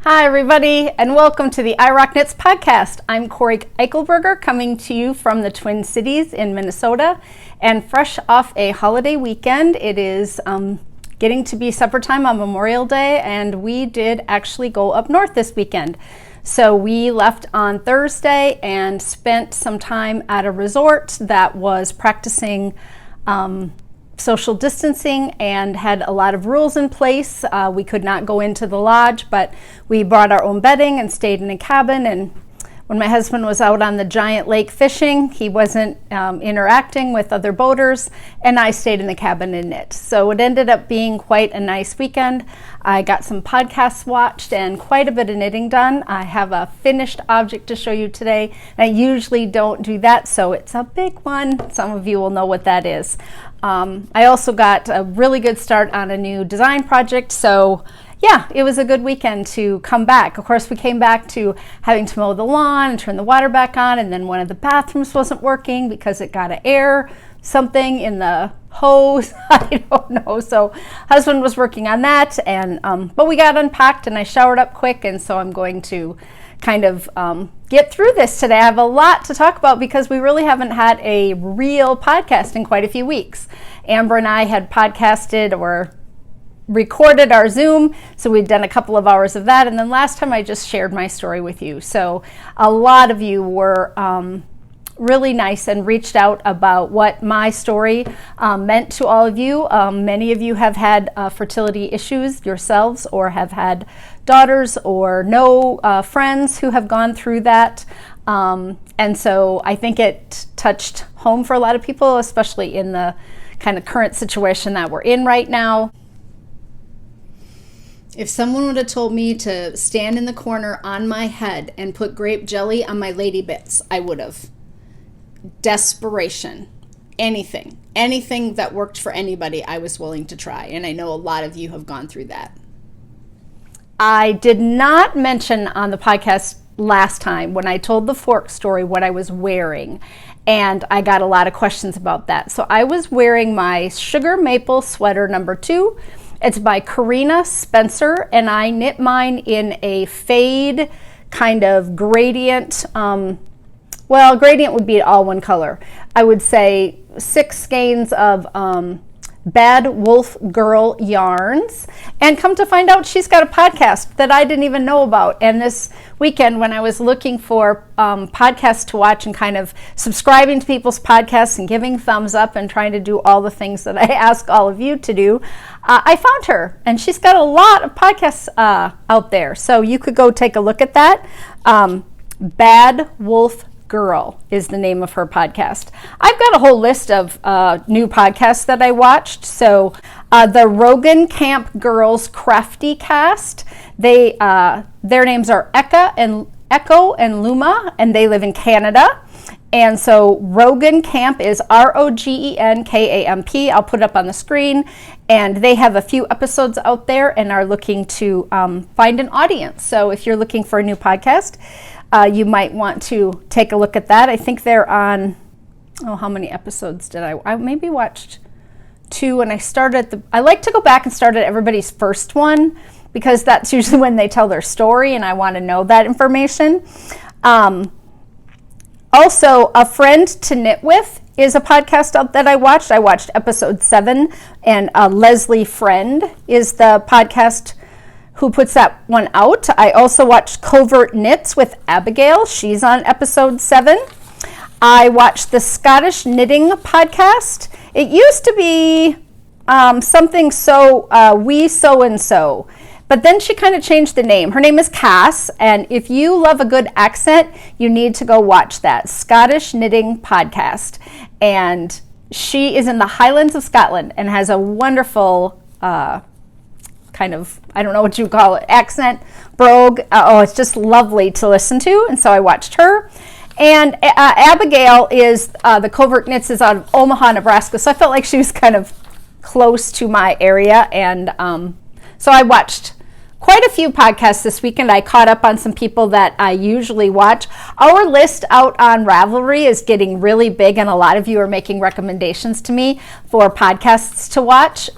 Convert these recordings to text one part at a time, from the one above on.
Hi, everybody, and welcome to the iRock Knits podcast. I'm Corey Eichelberger, coming to you from the Twin Cities in Minnesota, and fresh off a holiday weekend. It is getting to be supper time on Memorial Day, and we did actually go up north this weekend. So we left on Thursday and spent some time at a resort that was practicing social distancing and had a lot of rules in place. We could not go into the lodge, but we brought our own bedding and stayed in a cabin. And when my husband was out on the giant lake fishing, he wasn't interacting with other boaters, and I stayed in the cabin and knit. So it ended up being quite a nice weekend. I got some podcasts watched and quite a bit of knitting done. I have a finished object to show you today. I usually don't do that, so it's a big one. Some of you will know what that is. I also got a really good start on a new design project, so yeah, it was a good weekend to come back. Of course, we came back to having to mow the lawn and turn the water back on, and then one of the bathrooms wasn't working because it got an air something in the hose. I don't know. So husband was working on that, and but we got unpacked and I showered up quick, and so I'm going to kind of get through this today. I have a lot to talk about because we really haven't had a real podcast in quite a few weeks. Amber and I had podcasted or recorded our Zoom, so we'd done a couple of hours of that, and then last time I just shared my story with you. So a lot of you were really nice and reached out about what my story meant to all of you. Many of you have had fertility issues yourselves, or have had daughters or know friends who have gone through that. And so I think it touched home for a lot of people, especially in the kind of current situation that we're in right now. If someone would have told me to stand in the corner on my head and put grape jelly on my lady bits, I would have. Desperation. Anything that worked for anybody, I was willing to try. And I know a lot of you have gone through that. I did not mention on the podcast last time when I told the fork story what I was wearing. And I got a lot of questions about that. So I was wearing my Sugar Maple sweater number 2. It's by Karina Spencer, and I knit mine in a fade kind of gradient. Well, gradient would be all one color. I would say 6 skeins of Bad Wolf Girl yarns. And come to find out, she's got a podcast that I didn't even know about. And this weekend, when I was looking for podcasts to watch and kind of subscribing to people's podcasts and giving thumbs up and trying to do all the things that I ask all of you to do, I found her. And she's got a lot of podcasts out there. So you could go take a look at that. Bad Wolf Girl is the name of her podcast. I've got a whole list of new podcasts that I watched. So the Rogan Camp Girls Crafty Cast, their names are Echo and Luma, and they live in Canada. And so Rogan Camp is ROGENKAMP. I'll put it up on the screen. And they have a few episodes out there and are looking to find an audience. So if you're looking for a new podcast, you might want to take a look at that. I think they're on, how many episodes did I maybe watched 2, and I like to go back and start at everybody's first one, because that's usually when they tell their story, and I want to know that information. Also, A Friend to Knit With is a podcast out that I watched. I watched episode 7, and Leslie Friend is the podcast who puts that one out. I also watched Covert Knits with Abigail. She's on episode 7. I watched the Scottish Knitting podcast. It used to be something We So and So, but then she kind of changed the name. Her name is Cass, and if you love a good accent, you need to go watch that Scottish Knitting podcast. And she is in the Highlands of Scotland and has a wonderful kind of, I don't know what you call it, accent, brogue. It's just lovely to listen to. And so I watched her. And Abigail is, the Covert Knits is out of Omaha, Nebraska. So I felt like she was kind of close to my area. And so I watched quite a few podcasts this weekend. I caught up on some people that I usually watch. Our list out on Ravelry is getting really big, and a lot of you are making recommendations to me for podcasts to watch.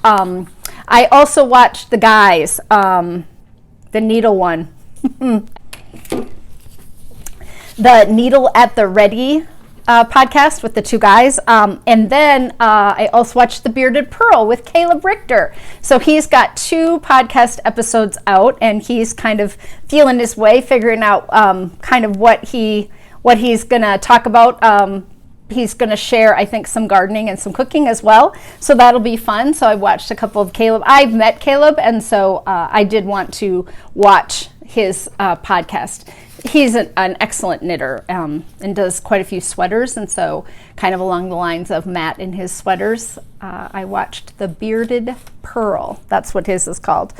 I also watched The Guys, the needle one. the Needle at the Ready podcast with the two guys. And then I also watched The Bearded Pearl with Caleb Richter. So he's got 2 podcast episodes out, and he's kind of feeling his way, figuring out kind of what he's going to talk about. He's going to share, I think, some gardening and some cooking as well. So that'll be fun. So I watched a couple of Caleb. I've met Caleb, and so I did want to watch his podcast. He's an excellent knitter and does quite a few sweaters. And so kind of along the lines of Matt and his sweaters, I watched The Bearded Pearl. That's what his is called.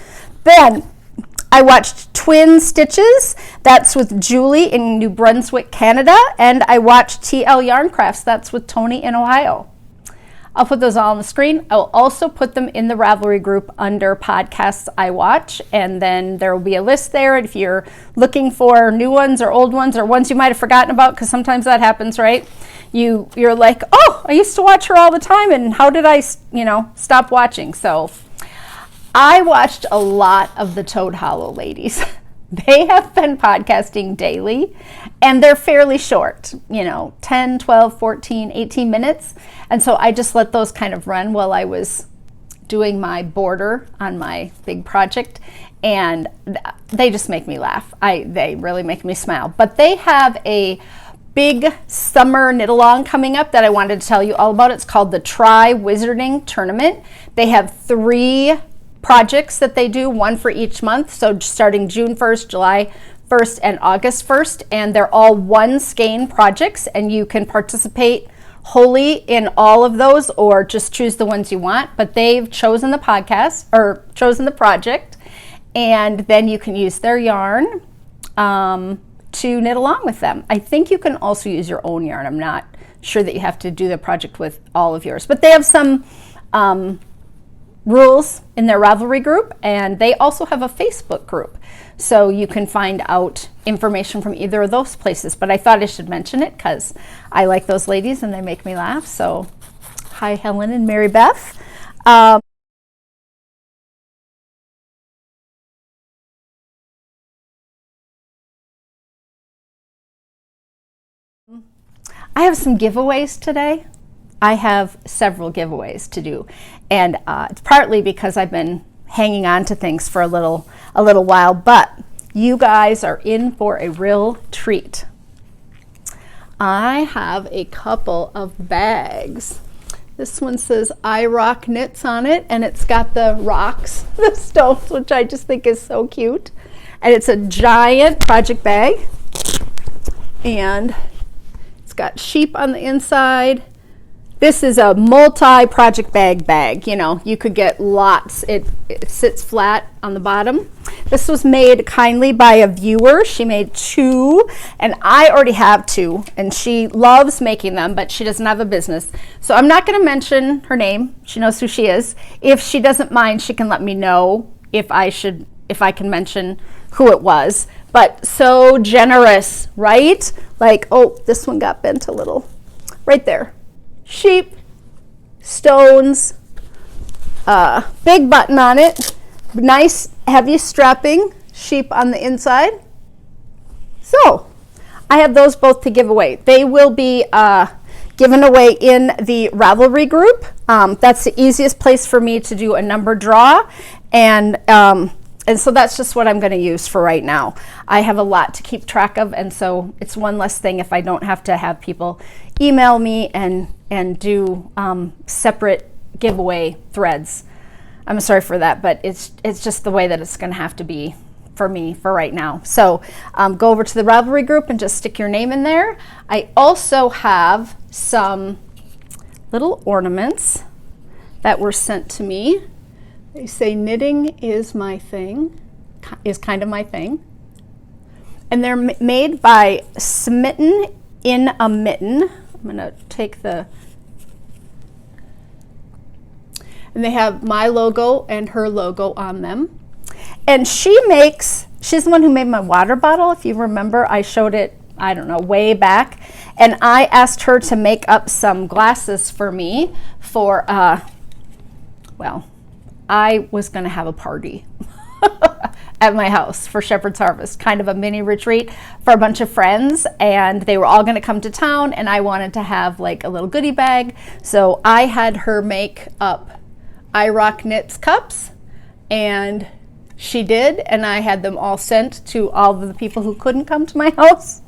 Then I watched Twin Stitches. That's with Julie in New Brunswick, Canada. And I watched TL Yarn Crafts. That's with Tony in Ohio. I'll put those all on the screen. I'll also put them in the Ravelry group under podcasts I watch, and then there will be a list there if you're looking for new ones or old ones or ones you might have forgotten about, because sometimes that happens, right? You're like, oh, I used to watch her all the time, and how did I, stop watching? So I watched a lot of the Toad Hollow ladies. They have been podcasting daily, and they're fairly short, 10, 12, 14, 18 minutes. And so I just let those kind of run while I was doing my border on my big project, and they just make me laugh. They really make me smile. But they have a big summer knit along coming up that I wanted to tell you all about. It's called the Try Wizarding Tournament. They have 3 projects that they do, one for each month. So starting June 1st, July 1st, and August 1st. And they're all one skein projects, and you can participate wholly in all of those or just choose the ones you want. But they've chosen the project, and then you can use their yarn to knit along with them. I think you can also use your own yarn. I'm not sure that you have to do the project with all of yours, but they have some rules in their Ravelry group, and they also have a Facebook group, so you can find out information from either of those places. But I thought I should mention it because I like those ladies and they make me laugh. So hi, Helen and Mary Beth. I have some giveaways today. I have several giveaways to do, and it's partly because I've been hanging on to things for a little while, but you guys are in for a real treat. I have a couple of bags. This one says I Rock Knits on it, and it's got the rocks, the stones, which I just think is so cute. And it's a giant project bag, and it's got sheep on the inside. This is a multi-project bag. You could get lots. It sits flat on the bottom. This was made kindly by a viewer. She made 2, and I already have 2, and she loves making them, but she doesn't have a business. So I'm not going to mention her name. She knows who she is. If she doesn't mind, she can let me know if I can mention who it was. But so generous, right? Like, oh, this one got bent a little. Right there. Sheep, stones, big button on it, nice heavy strapping, sheep on the inside. So I have those both to give away. They will be given away in the Ravelry group. That's the easiest place for me to do a number draw, and so that's just what I'm going to use for right now. I have a lot to keep track of, and so it's one less thing if I don't have to have people email me and do separate giveaway threads. I'm sorry for that, but it's just the way that it's going to have to be for me for right now. So go over to the Ravelry group and just stick your name in there. I also have some little ornaments that were sent to me. They say knitting is my thing, is kind of my thing. And they're made by Smitten in a Mitten. I'm going to take and they have my logo and her logo on them. And she's the one who made my water bottle. If you remember, I showed it, I don't know, way back. And I asked her to make up some glasses for me I was going to have a party at my house for Shepherd's Harvest, kind of a mini retreat for a bunch of friends, and they were all going to come to town, and I wanted to have like a little goodie bag. So I had her make up I Rock Knits cups, and she did, and I had them all sent to all of the people who couldn't come to my house.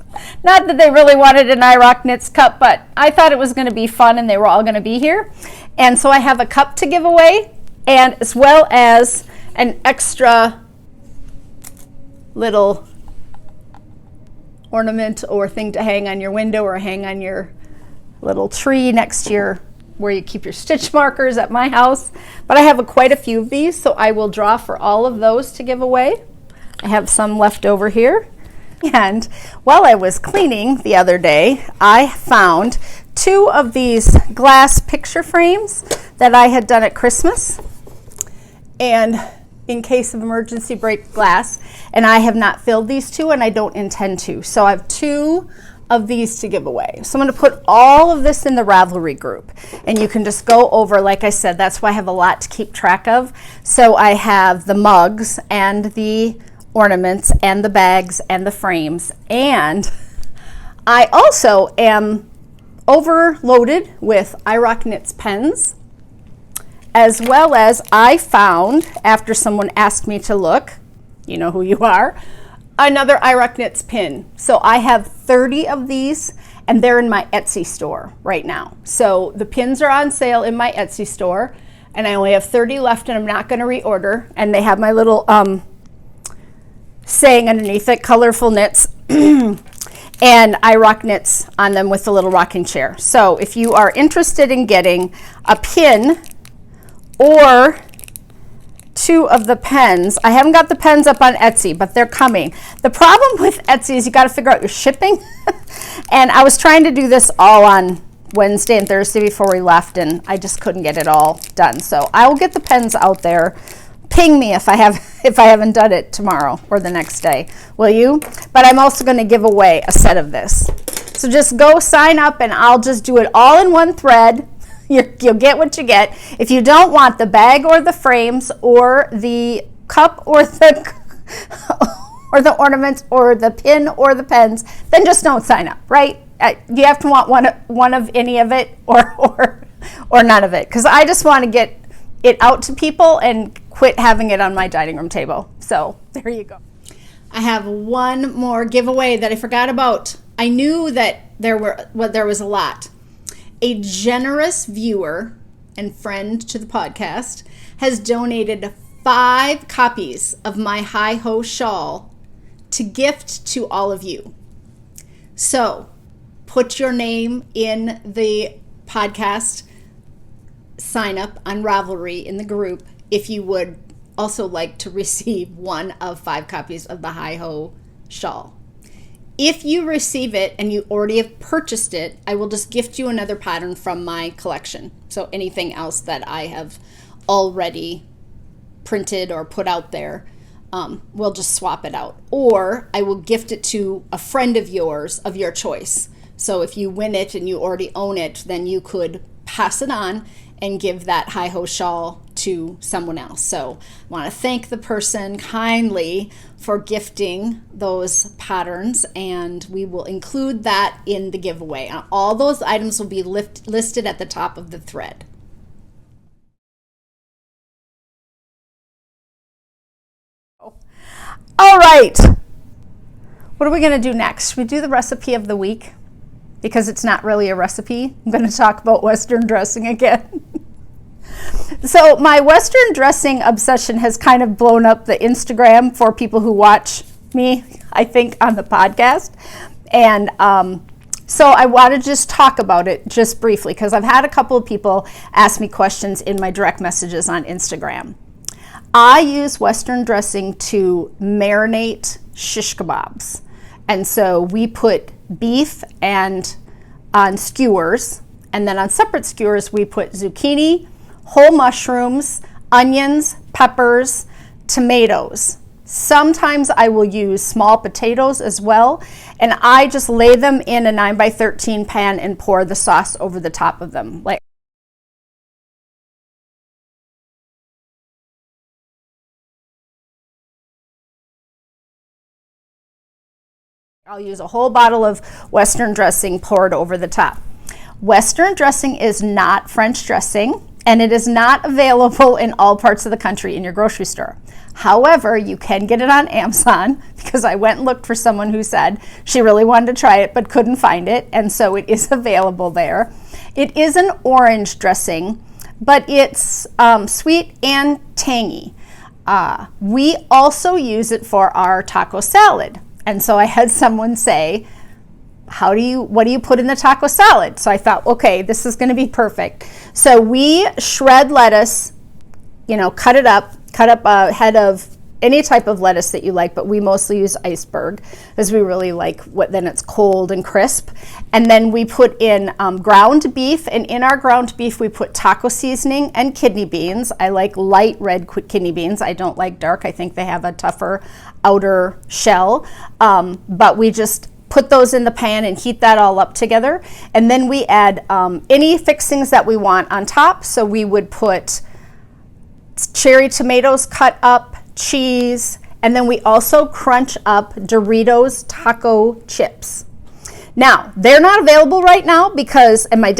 Not that they really wanted an I Rock Knits cup, but I thought it was going to be fun and they were all going to be here. And so I have a cup to give away, and as well as an extra little ornament or thing to hang on your window or hang on your little tree next to your where you keep your stitch markers at my house. But I have quite a few of these, so I will draw for all of those to give away. I have some left over here. And while I was cleaning the other day, I found 2 of these glass picture frames that I had done at Christmas, and in case of emergency, break glass, and I have not filled these 2, and I don't intend to. So I have 2 of these to give away. So I'm going to put all of this in the Ravelry group, and you can just go over, like I said, that's why I have a lot to keep track of. So I have the mugs and the ornaments and the bags and the frames, and I also am overloaded with I Rock Knits pens, as well as I found, after someone asked me to look, you know who you are, another I Rock Knits pin. So I have 30 of these, and they're in my Etsy store right now. So the pins are on sale in my Etsy store, and I only have 30 left, and I'm not going to reorder. And they have my little saying underneath it, colorful knits, and I Rock Knits on them with the little rocking chair. So if you are interested in getting a pin or 2 of the pens, I haven't got the pens up on Etsy, but they're coming. The problem with Etsy is you got to figure out your shipping. And I was trying to do this all on Wednesday and Thursday before we left, and I just couldn't get it all done. So I will get the pens out there. Ping me if I haven't done it tomorrow or the next day, will you? But I'm also going to give away a set of this. So just go sign up, and I'll just do it all in one thread. You'll get what you get. If you don't want the bag or the frames or the cup or the or the ornaments or the pin or the pens, then just don't sign up, right? You have to want one of any of it or none of it, because I just want to get it out to people and quit having it on my dining room table. So there you go. I have one more giveaway that I forgot about. I knew that there was a lot. A generous viewer and friend to the podcast has donated 5 copies of my Hi-Ho shawl to gift to all of you. So put your name in the podcast sign up on Ravelry in the group if you would also like to receive one of 5 copies of the Hi-Ho shawl. If you receive it and you already have purchased it, I will just gift you another pattern from my collection. So anything else that I have already printed or put out there, we'll just swap it out. Or I will gift it to a friend of yours of your choice. So if you win it and you already own it, then you could pass it on and give that Hi-Ho shawl to someone else. So I want to thank the person kindly for gifting those patterns, and we will include that in the giveaway. All those items will be listed at the top of the thread. All right, what are we going to do next? Should we do the recipe of the week? Because it's not really a recipe. I'm going to talk about Western dressing again. So my Western dressing obsession has kind of blown up the Instagram for people who watch me, I think, on the podcast. And so I want to just talk about it just briefly, because I've had a couple of people ask me questions in my direct messages on Instagram. I use Western dressing to marinate shish kebabs. And so we put beef and on skewers, and then on separate skewers we put zucchini, whole mushrooms, onions, peppers, tomatoes. Sometimes I will use small potatoes as well, and I just lay them in a 9x13 pan and pour the sauce over the top of them. Like I'll use a whole bottle of Western dressing poured over the top. Western dressing is not French dressing, and it is not available in all parts of the country in your grocery store. However, you can get it on Amazon, because I went and looked for someone who said she really wanted to try it but couldn't find it, and so it is available there. It is an orange dressing, but it's sweet and tangy. We also use it for our taco salad. And so I had someone say, what do you put in the taco salad? So I thought, okay, this is going to be perfect. So we shred lettuce, cut up a head of any type of lettuce that you like, but we mostly use iceberg because we really like then it's cold and crisp. And then we put in ground beef, and in our ground beef we put taco seasoning and kidney beans. I like light red kidney beans. I don't like dark. I think they have a tougher outer shell, but we just put those in the pan and heat that all up together. And then we add any fixings that we want on top. So we would put cherry tomatoes cut up, cheese, and then we also crunch up Doritos taco chips. Now, they're not available right now because, and my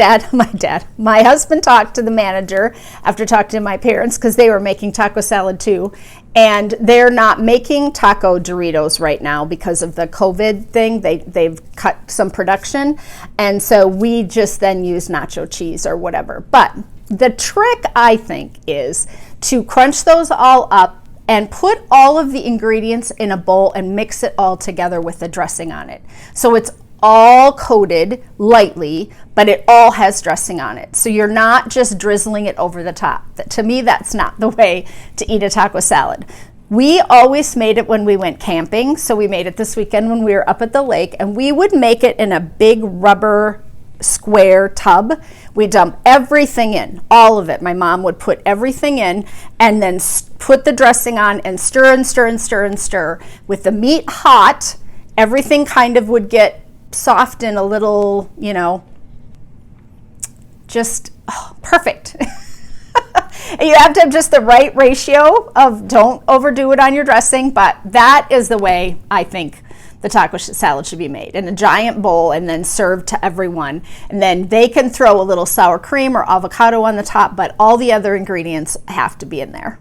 husband talked to the manager after talking to my parents because they were making taco salad too, and they're not making taco Doritos right now because of the COVID thing. They've cut some production, and so we just then use nacho cheese or whatever. But the trick, I think, is to crunch those all up and put all of the ingredients in a bowl and mix it all together with the dressing on it. So it's all coated lightly, but it all has dressing on it. So you're not just drizzling it over the top. To me, that's not the way to eat a taco salad. We always made it when we went camping. So we made it this weekend when we were up at the lake, and we would make it in a big rubber square tub. We dump everything in, all of it. My mom would put everything in and then put the dressing on and stir and stir and stir and stir. With the meat hot, everything kind of would get soft and a little, just perfect. You have to have just the right ratio of, don't overdo it on your dressing, but that is the way I think the taco salad should be made, in a giant bowl and then served to everyone. And then they can throw a little sour cream or avocado on the top, but all the other ingredients have to be in there.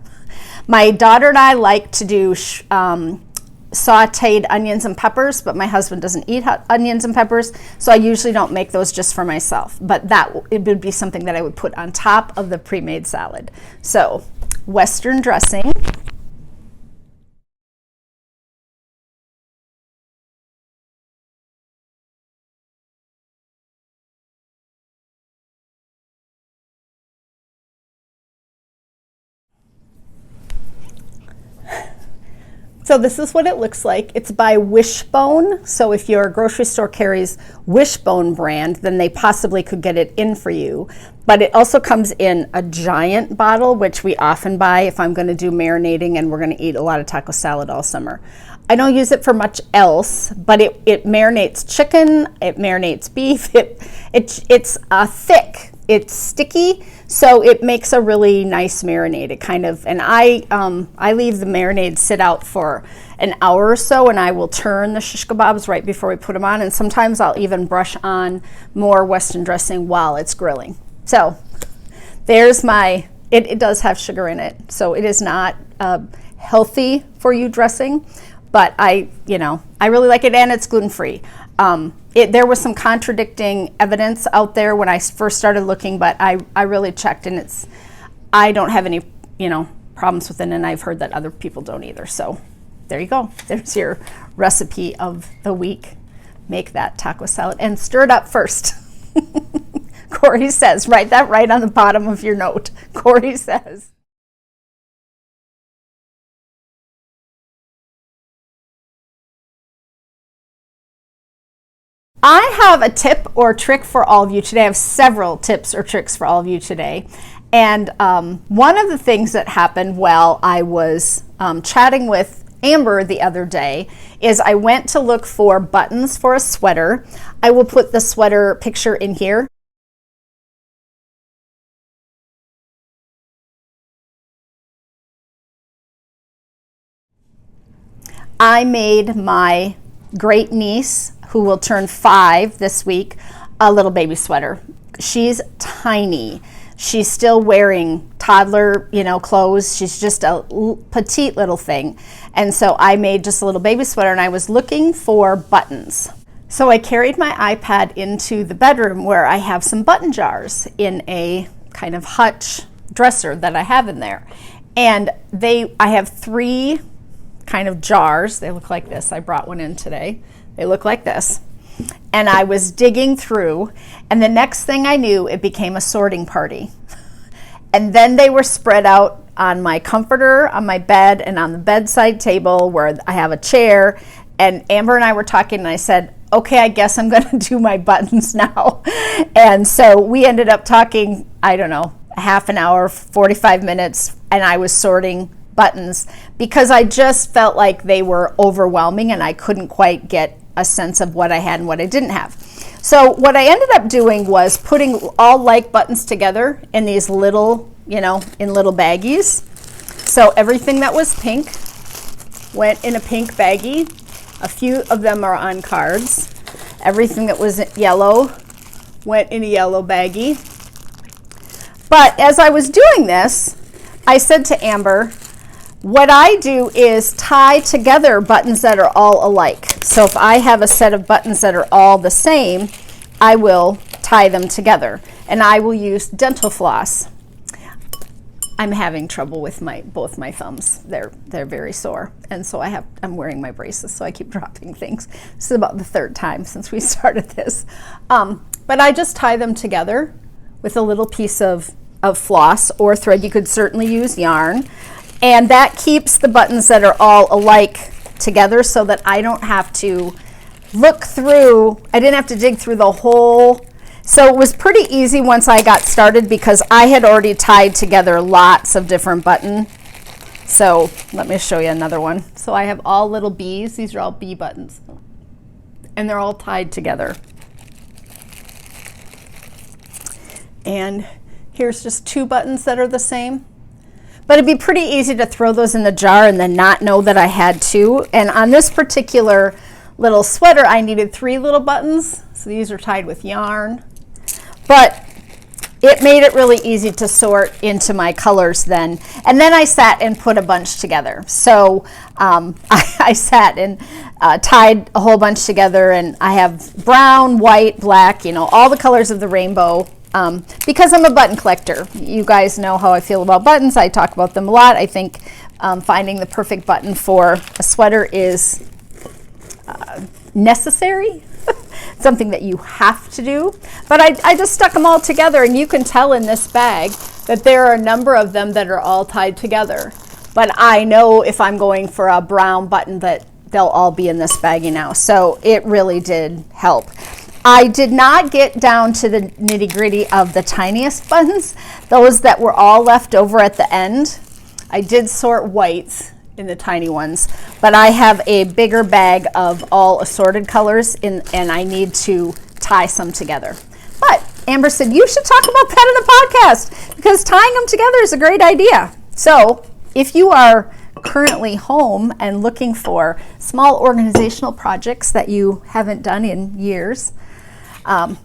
My daughter and I like to do sauteed onions and peppers, but my husband doesn't eat onions and peppers, so I usually don't make those just for myself. But it would be something that I would put on top of the pre-made salad. So Western dressing. So this is what it looks like. It's by Wishbone. So if your grocery store carries Wishbone brand, then they possibly could get it in for you. But it also comes in a giant bottle, which we often buy if I'm going to do marinating and we're going to eat a lot of taco salad all summer. I don't use it for much else, but it marinates chicken, it marinates beef. It's thick. It's sticky, so it makes a really nice marinade. It kind of, and I leave the marinade sit out for an hour or so, and I will turn the shish kebabs right before we put them on, and sometimes I'll even brush on more Western dressing while it's grilling. So there's it does have sugar in it, so it is not healthy for you dressing, but I really like it, and it's gluten-free. There was some contradicting evidence out there when I first started looking, but I really checked, and I don't have any problems with it, and I've heard that other people don't either. So there you go. There's your recipe of the week. Make that taco salad and stir it up first. Corey says, write that right on the bottom of your note. Corey says. I have a tip or trick for all of you today. I have several tips or tricks for all of you today. And one of the things that happened while I was chatting with Amber the other day is I went to look for buttons for a sweater. I will put the sweater picture in here. I made my great niece, who will turn 5 this week, a little baby sweater. She's tiny. She's still wearing toddler, clothes. She's just a petite little thing. And so I made just a little baby sweater, and I was looking for buttons. So I carried my iPad into the bedroom where I have some button jars in a kind of hutch dresser that I have in there. And I have 3 kind of jars. They look like this. I brought one in today. They look like this. And I was digging through, and the next thing I knew, it became a sorting party. And then they were spread out on my comforter, on my bed, and on the bedside table where I have a chair. And Amber and I were talking, and I said, okay, I guess I'm going to do my buttons now. And so we ended up talking, I don't know, a half an hour, 45 minutes, and I was sorting buttons because I just felt like they were overwhelming and I couldn't quite get a sense of what I had and what I didn't have. So what I ended up doing was putting all like buttons together in these little, in little baggies. So everything that was pink went in a pink baggie. A few of them are on cards. Everything that was yellow went in a yellow baggie. But as I was doing this, I said to Amber, what I do is tie together buttons that are all alike. So if I have a set of buttons that are all the same, I will tie them together. And I will use dental floss. I'm having trouble with both my thumbs. They're very sore. And so I'm wearing my braces, so I keep dropping things. This is about the 3rd time since we started this. But I just tie them together with a little piece of floss or thread. You could certainly use yarn. And that keeps the buttons that are all alike together so that I don't have to look through. I didn't have to dig through the whole. So it was pretty easy once I got started because I had already tied together lots of different buttons. So let me show you another one. So I have all little bees. These are all bee buttons. And they're all tied together. And here's just 2 buttons that are the same. But it'd be pretty easy to throw those in the jar and then not know that I had 2. And on this particular little sweater, I needed 3 little buttons. So these are tied with yarn. But it made it really easy to sort into my colors then. And then I sat and put a bunch together. So I sat and tied a whole bunch together, and I have brown, white, black, all the colors of the rainbow. Because I'm a button collector. You guys know how I feel about buttons. I talk about them a lot. I think finding the perfect button for a sweater is necessary, something that you have to do. But I just stuck them all together, and you can tell in this bag that there are a number of them that are all tied together. But I know if I'm going for a brown button that they'll all be in this baggie now. So it really did help. I did not get down to the nitty-gritty of the tiniest buttons, those that were all left over at the end. I did sort whites in the tiny ones, but I have a bigger bag of all assorted colors, and I need to tie some together. But Amber said, you should talk about that in a podcast because tying them together is a great idea. So if you are currently home and looking for small organizational projects that you haven't done in years,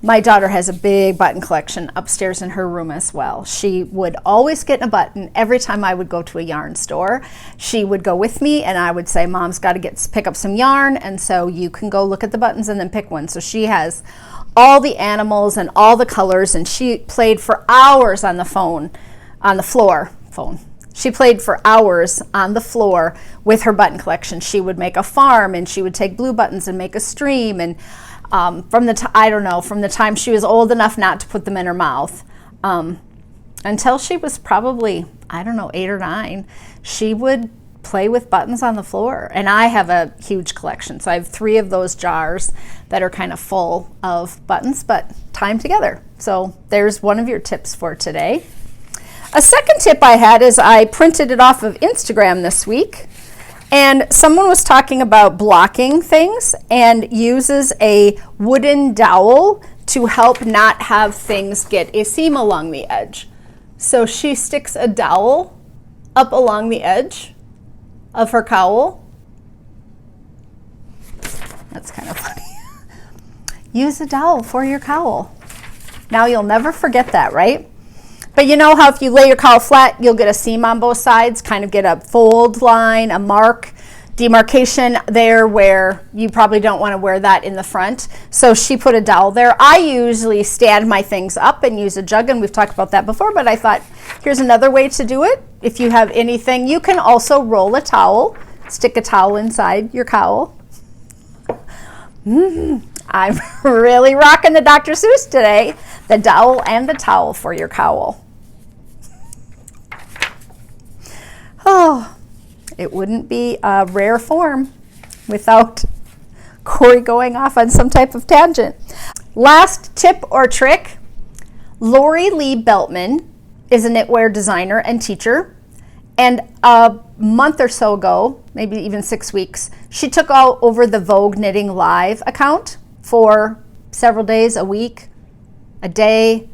my daughter has a big button collection upstairs in her room as well. She would always get a button every time I would go to a yarn store. She would go with me, and I would say, Mom's got to pick up some yarn, and so you can go look at the buttons and then pick one. So she has all the animals and all the colors, and she played for hours on the floor. She played for hours on the floor with her button collection. She would make a farm, and she would take blue buttons and make a stream, and from the time she was old enough not to put them in her mouth until she was probably, 8 or 9, she would play with buttons on the floor. And I have a huge collection. So I have 3 of those jars that are kind of full of buttons, but tie them together. So there's one of your tips for today. A second tip I had is I printed it off of Instagram this week. And someone was talking about blocking things and uses a wooden dowel to help not have things get a seam along the edge. So she sticks a dowel up along the edge of her cowl. That's kind of funny. Use a dowel for your cowl. Now you'll never forget that, right? But you know how if you lay your cowl flat, you'll get a seam on both sides, kind of get a fold line, a mark, demarcation there where you probably don't want to wear that in the front. So she put a dowel there. I usually stand my things up and use a jug, and we've talked about that before, but I thought here's another way to do it. If you have anything, you can also roll a towel, stick a towel inside your cowl. I'm really rocking the Dr. Seuss today. The dowel and the towel for your cowl. Oh, it wouldn't be a rare form without Corey going off on some type of tangent. Last tip or trick, Lori Lee Beltman is a knitwear designer and teacher. And a month or so ago, maybe even 6 weeks, she took over the Vogue Knitting Live account for several days, a week, a day,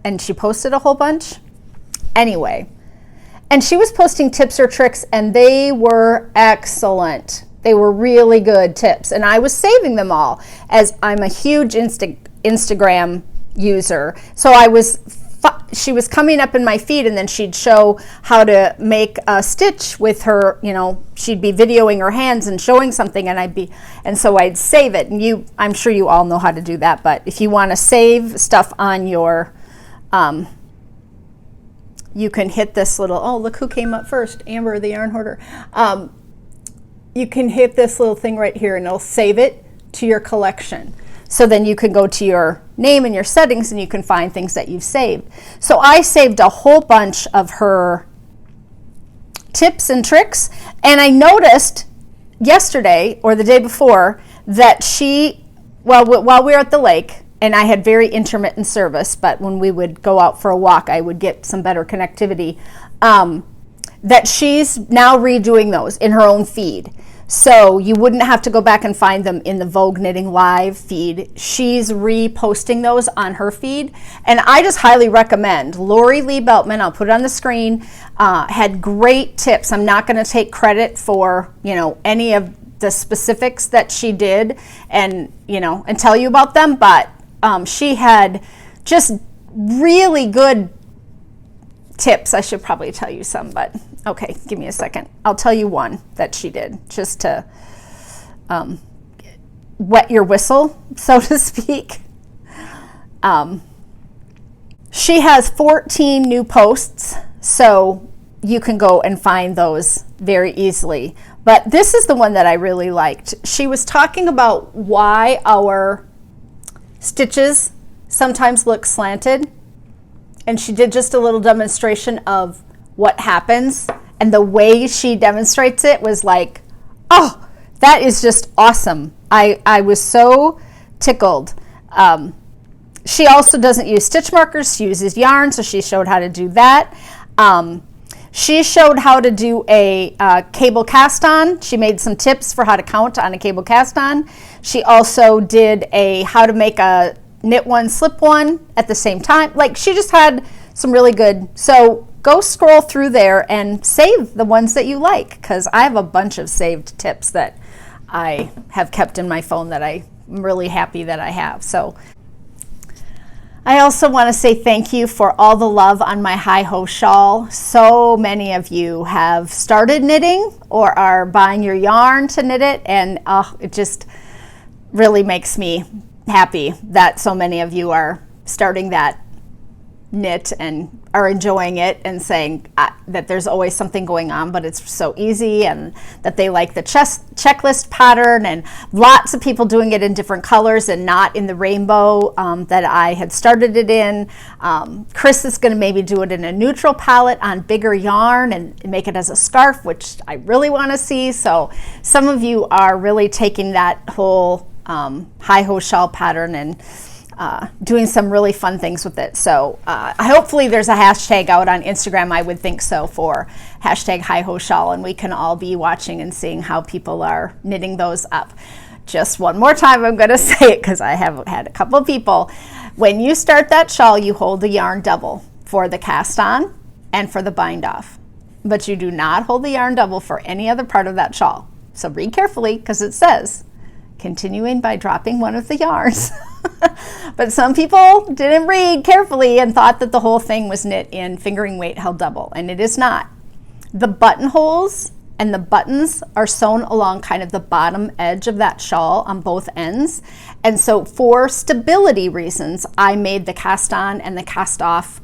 and she posted a whole bunch. Anyway, and she was posting tips or tricks, and they were excellent. They were really good tips, and I was saving them all, as I'm a huge Instagram user. So she was coming up in my feed, and then she'd show how to make a stitch with her, she'd be videoing her hands and showing something, and so I'd save it. And I'm sure you all know how to do that, but if you want to save stuff on your, you can hit this little, oh, look who came up first, Amber, the yarn hoarder. You can hit this little thing right here, and it'll save it to your collection. So then you can go to your name and your settings, and you can find things that you've saved. So I saved a whole bunch of her tips and tricks, and I noticed yesterday or the day before that while we were at the lake, and I had very intermittent service, but when we would go out for a walk, I would get some better connectivity, that she's now redoing those in her own feed. So you wouldn't have to go back and find them in the Vogue Knitting Live feed. She's reposting those on her feed. And I just highly recommend Lori Lee Beltman, I'll put it on the screen, had great tips. I'm not going to take credit for, any of the specifics that she did and tell you about them, but she had just really good tips. I should probably tell you some, but okay, give me a second. I'll tell you one that she did just to wet your whistle, so to speak. She has 14 new posts, so you can go and find those very easily. But this is the one that I really liked. She was talking about why our stitches sometimes look slanted. And she did just a little demonstration of what happens. And the way she demonstrates it was like, oh, that is just awesome. I was so tickled. She also doesn't use stitch markers. She uses yarn, so she showed how to do that. She showed how to do a cable cast on. She made some tips for how to count on a cable cast on. She also did how to make a knit one, slip one at the same time. Like, she just had some really good. So go scroll through there and save the ones that you like, because I have a bunch of saved tips that I have kept in my phone that I'm really happy that I have. So I also want to say thank you for all the love on my Hi-Ho shawl. So many of you have started knitting or are buying your yarn to knit it, and it just really makes me happy that so many of you are starting that knit and are enjoying it and saying that there's always something going on, but it's so easy, and that they like the checklist pattern, and lots of people doing it in different colors and not in the rainbow that I had started it in. Chris is going to maybe do it in a neutral palette on bigger yarn and make it as a scarf, which I really want to see. So some of you are really taking that whole Hi-Ho shawl pattern and doing some really fun things with it. So hopefully there's a hashtag out on Instagram, I would think so, for hashtag Hi-Ho shawl, and we can all be watching and seeing how people are knitting those up. Just one more time, I'm going to say it because I have had a couple of people. When you start that shawl, you hold the yarn double for the cast on and for the bind off, but you do not hold the yarn double for any other part of that shawl. So read carefully, because it says continuing by dropping one of the yarns. But some people didn't read carefully and thought that the whole thing was knit in fingering weight held double, and it is not. The buttonholes and the buttons are sewn along kind of the bottom edge of that shawl on both ends. And so for stability reasons, I made the cast on and the cast off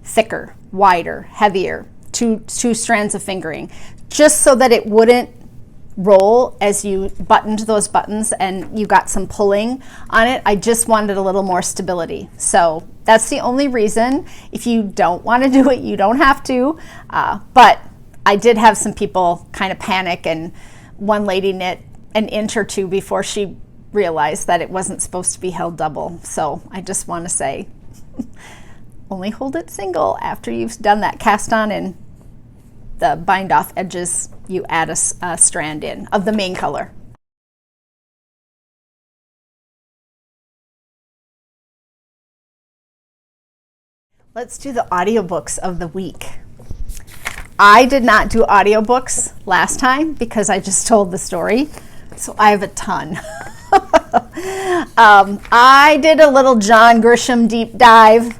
thicker, wider, heavier, two strands of fingering, just so that it wouldn't roll as you buttoned those buttons and you got some pulling on it. I just wanted a little more stability. So that's the only reason. If you don't want to do it, you don't have to. But I did have some people kind of panic, and one lady knit an inch or two before she realized that it wasn't supposed to be held double. So I just want to say, only hold it single after you've done that cast on and the bind off edges. You add a strand in of the main color. Let's do the audiobooks of the week. I did not do audiobooks last time because I just told the story, so I have a ton. I did a little John Grisham deep dive.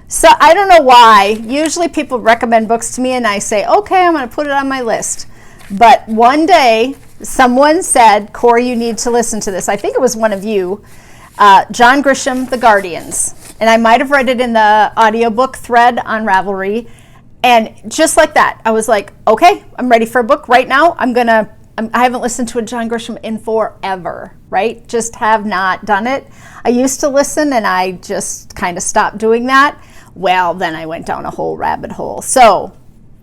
So I don't know why. Usually people recommend books to me and I say, okay, I'm going to put it on my list. But one day someone said, Corey, you need to listen to this. I think it was one of you. John Grisham, The Guardians. And I might have read it in the audiobook thread on Ravelry. And just like that, I was like, okay, I'm ready for a book right now. I haven't listened to a John Grisham in forever, right? Just have not done it. I used to listen and I just kind of stopped doing that. Well, then I went down a whole rabbit hole. So,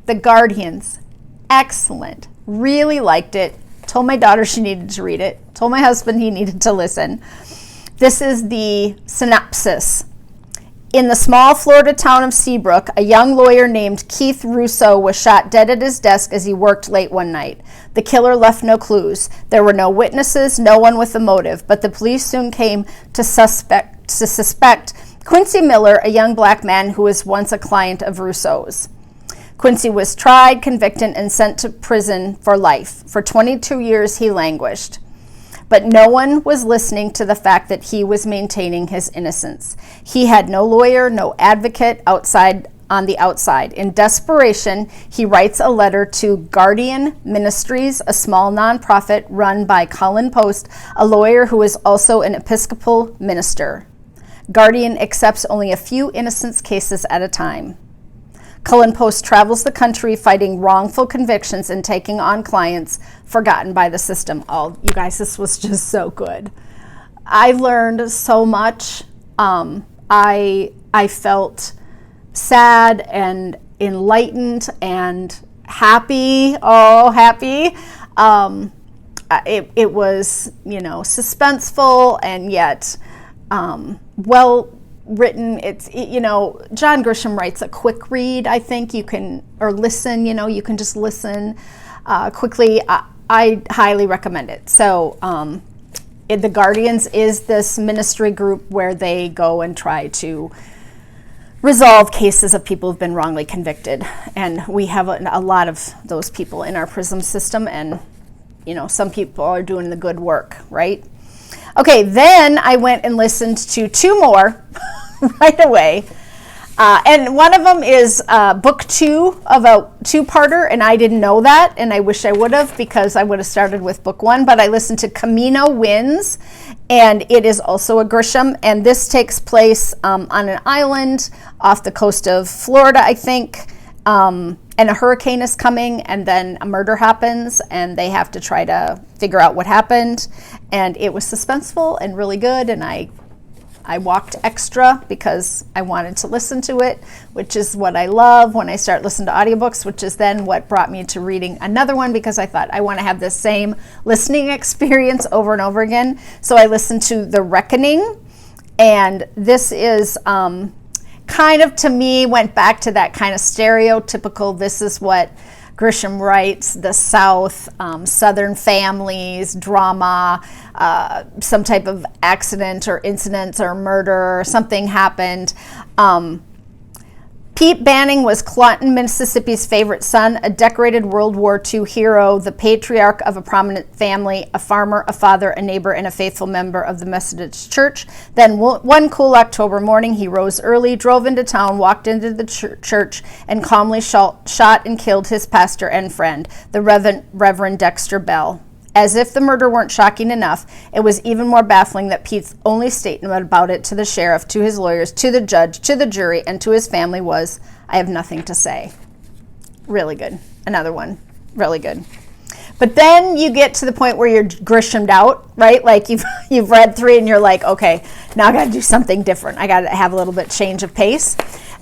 The Guardians, excellent. Really liked it. Told my daughter she needed to read it. Told my husband he needed to listen. This is the synopsis. In the small Florida town of Seabrook, a young lawyer named Keith Russo was shot dead at his desk as he worked late one night. The killer left no clues. There were no witnesses, no one with a motive, but the police soon came to suspect Quincy Miller, a young black man who was once a client of Russo's. Quincy was tried, convicted, and sent to prison for life. For 22 years, he languished. But no one was listening to the fact that he was maintaining his innocence. He had no lawyer, no advocate on the outside. In desperation, he writes a letter to Guardian Ministries, a small nonprofit run by Colin Post, a lawyer who is also an Episcopal minister. Guardian accepts only a few innocence cases at a time. Cullen Post travels the country fighting wrongful convictions and taking on clients forgotten by the system. Oh, you guys, this was just so good. I learned so much. I felt sad and enlightened and happy. Oh, happy. It was, suspenseful and yet well written. It's, John Grisham writes a quick read. I think you can, or listen, you can just listen quickly. I highly recommend it. So The Guardians is this ministry group where they go and try to resolve cases of people who've been wrongly convicted. And we have a lot of those people in our PRISM system, and some people are doing the good work, right? Okay, then I went and listened to two more right away. And one of them is book 2 of a two-parter, and I didn't know that, and I wish I would have, because I would have started with book 1, but I listened to Camino Winds, and it is also a Grisham, and this takes place on an island off the coast of Florida, I think, and a hurricane is coming, and then a murder happens, and they have to try to figure out what happened, and it was suspenseful and really good, and I walked extra because I wanted to listen to it, which is what I love when I start listening to audiobooks, which is then what brought me to reading another one, because I thought I want to have the same listening experience over and over again. So I listened to The Reckoning, and this is kind of, to me, went back to that kind of stereotypical, this is what Grisham writes, the South, Southern families, drama, some type of accident or incident or murder or something happened. Pete Banning was Clawton, Mississippi's favorite son, a decorated World War II hero, the patriarch of a prominent family, a farmer, a father, a neighbor, and a faithful member of the Methodist Church. Then one cool October morning, he rose early, drove into town, walked into the church, and calmly shot and killed his pastor and friend, the Reverend Dexter Bell. As if the murder weren't shocking enough, it was even more baffling that Pete's only statement about it to the sheriff, to his lawyers, to the judge, to the jury, and to his family was, "I have nothing to say." Really good. Another one. Really good. But then you get to the point where you're Grishomed out, right? Like you've read 3 and you're like, okay, now I got to do something different. I got to have a little bit change of pace.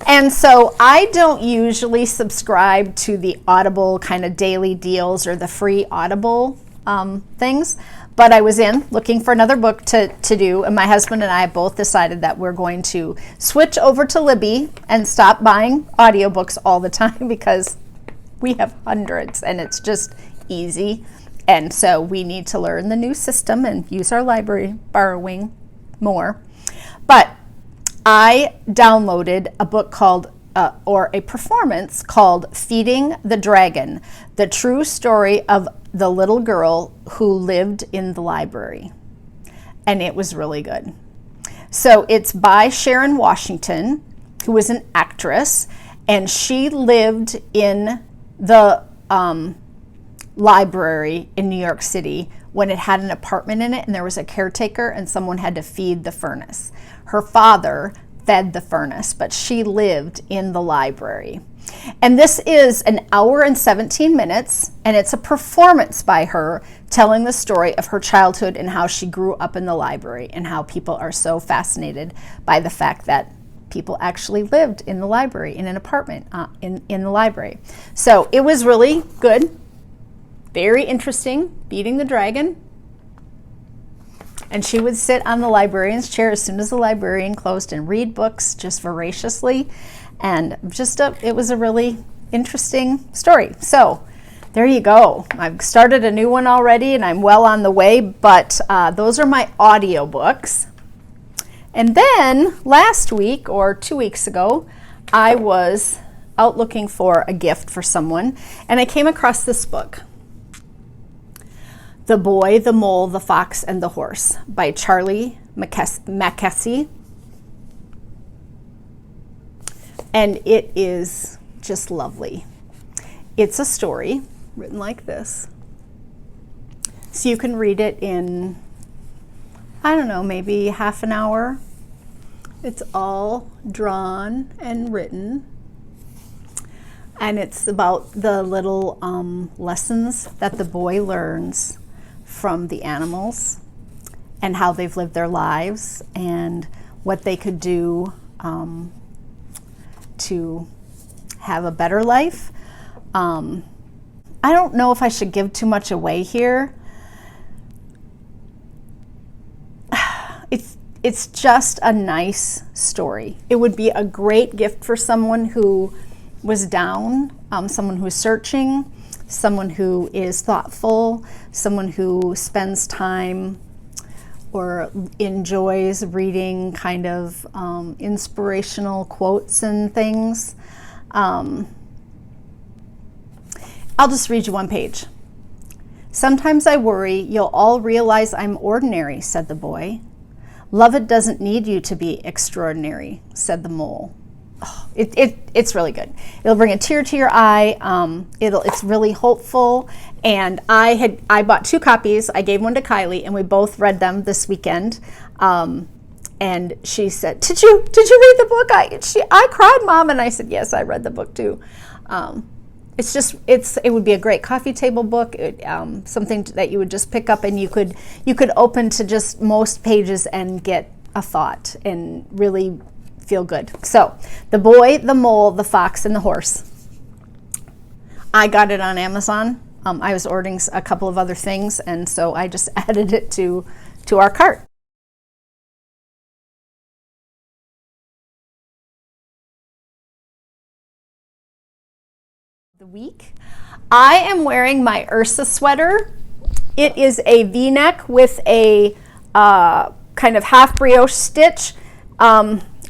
And so I don't usually subscribe to the Audible kind of daily deals or the free Audible things, but I was looking for another book to do, and my husband and I both decided that we're going to switch over to Libby and stop buying audiobooks all the time because we have hundreds and it's just easy, and so we need to learn the new system and use our library borrowing more. But I downloaded a book called or a performance called Feeding the Dragon, the true story of the little girl who lived in the library. And it was really good. So it's by Sharon Washington, who was an actress, and she lived in the library in New York City when it had an apartment in it and there was a caretaker and someone had to feed the furnace. Her father fed the furnace, but she lived in the library. And this is an hour and 17 minutes, and it's a performance by her telling the story of her childhood and how she grew up in the library and how people are so fascinated by the fact that people actually lived in the library, in an apartment in the library. So it was really good, very interesting, Feeding the Dragon. And she would sit on the librarian's chair as soon as the librarian closed and read books just voraciously. And just it was a really interesting story. So there you go. I've started a new one already and I'm well on the way, but those are my audiobooks. And then last week or 2 weeks ago, I was out looking for a gift for someone and I came across this book, The Boy, the Mole, the Fox, and the Horse by Charlie Mackesy. And it is just lovely. It's a story written like this. So you can read it in, I don't know, maybe half an hour. It's all drawn and written. And it's about the little lessons that the boy learns from the animals and how they've lived their lives and what they could do to have a better life. I don't know if I should give too much away here. It's just a nice story. It would be a great gift for someone who was down, someone who's searching, someone who is thoughtful, someone who spends time or enjoys reading kind of inspirational quotes and things. I'll just read you one page. "Sometimes I worry you'll all realize I'm ordinary," said the boy. "Love doesn't need you to be extraordinary," said the mole. Oh, it's really good. It'll bring a tear to your eye. It's really hopeful. And I bought 2 copies. I gave one to Kylie, and we both read them this weekend. And she said, "Did you read the book?" I cried, Mom, and I said, "Yes, I read the book too." It would be a great coffee table book. Something that you would just pick up and you could open to just most pages and get a thought and really feel good. So, The Boy, the Mole, the Fox, and the Horse. I got it on Amazon. I was ordering a couple of other things, and so I just added it to our cart. The week. I am wearing my Ursa sweater. It is a V-neck with a kind of half brioche stitch.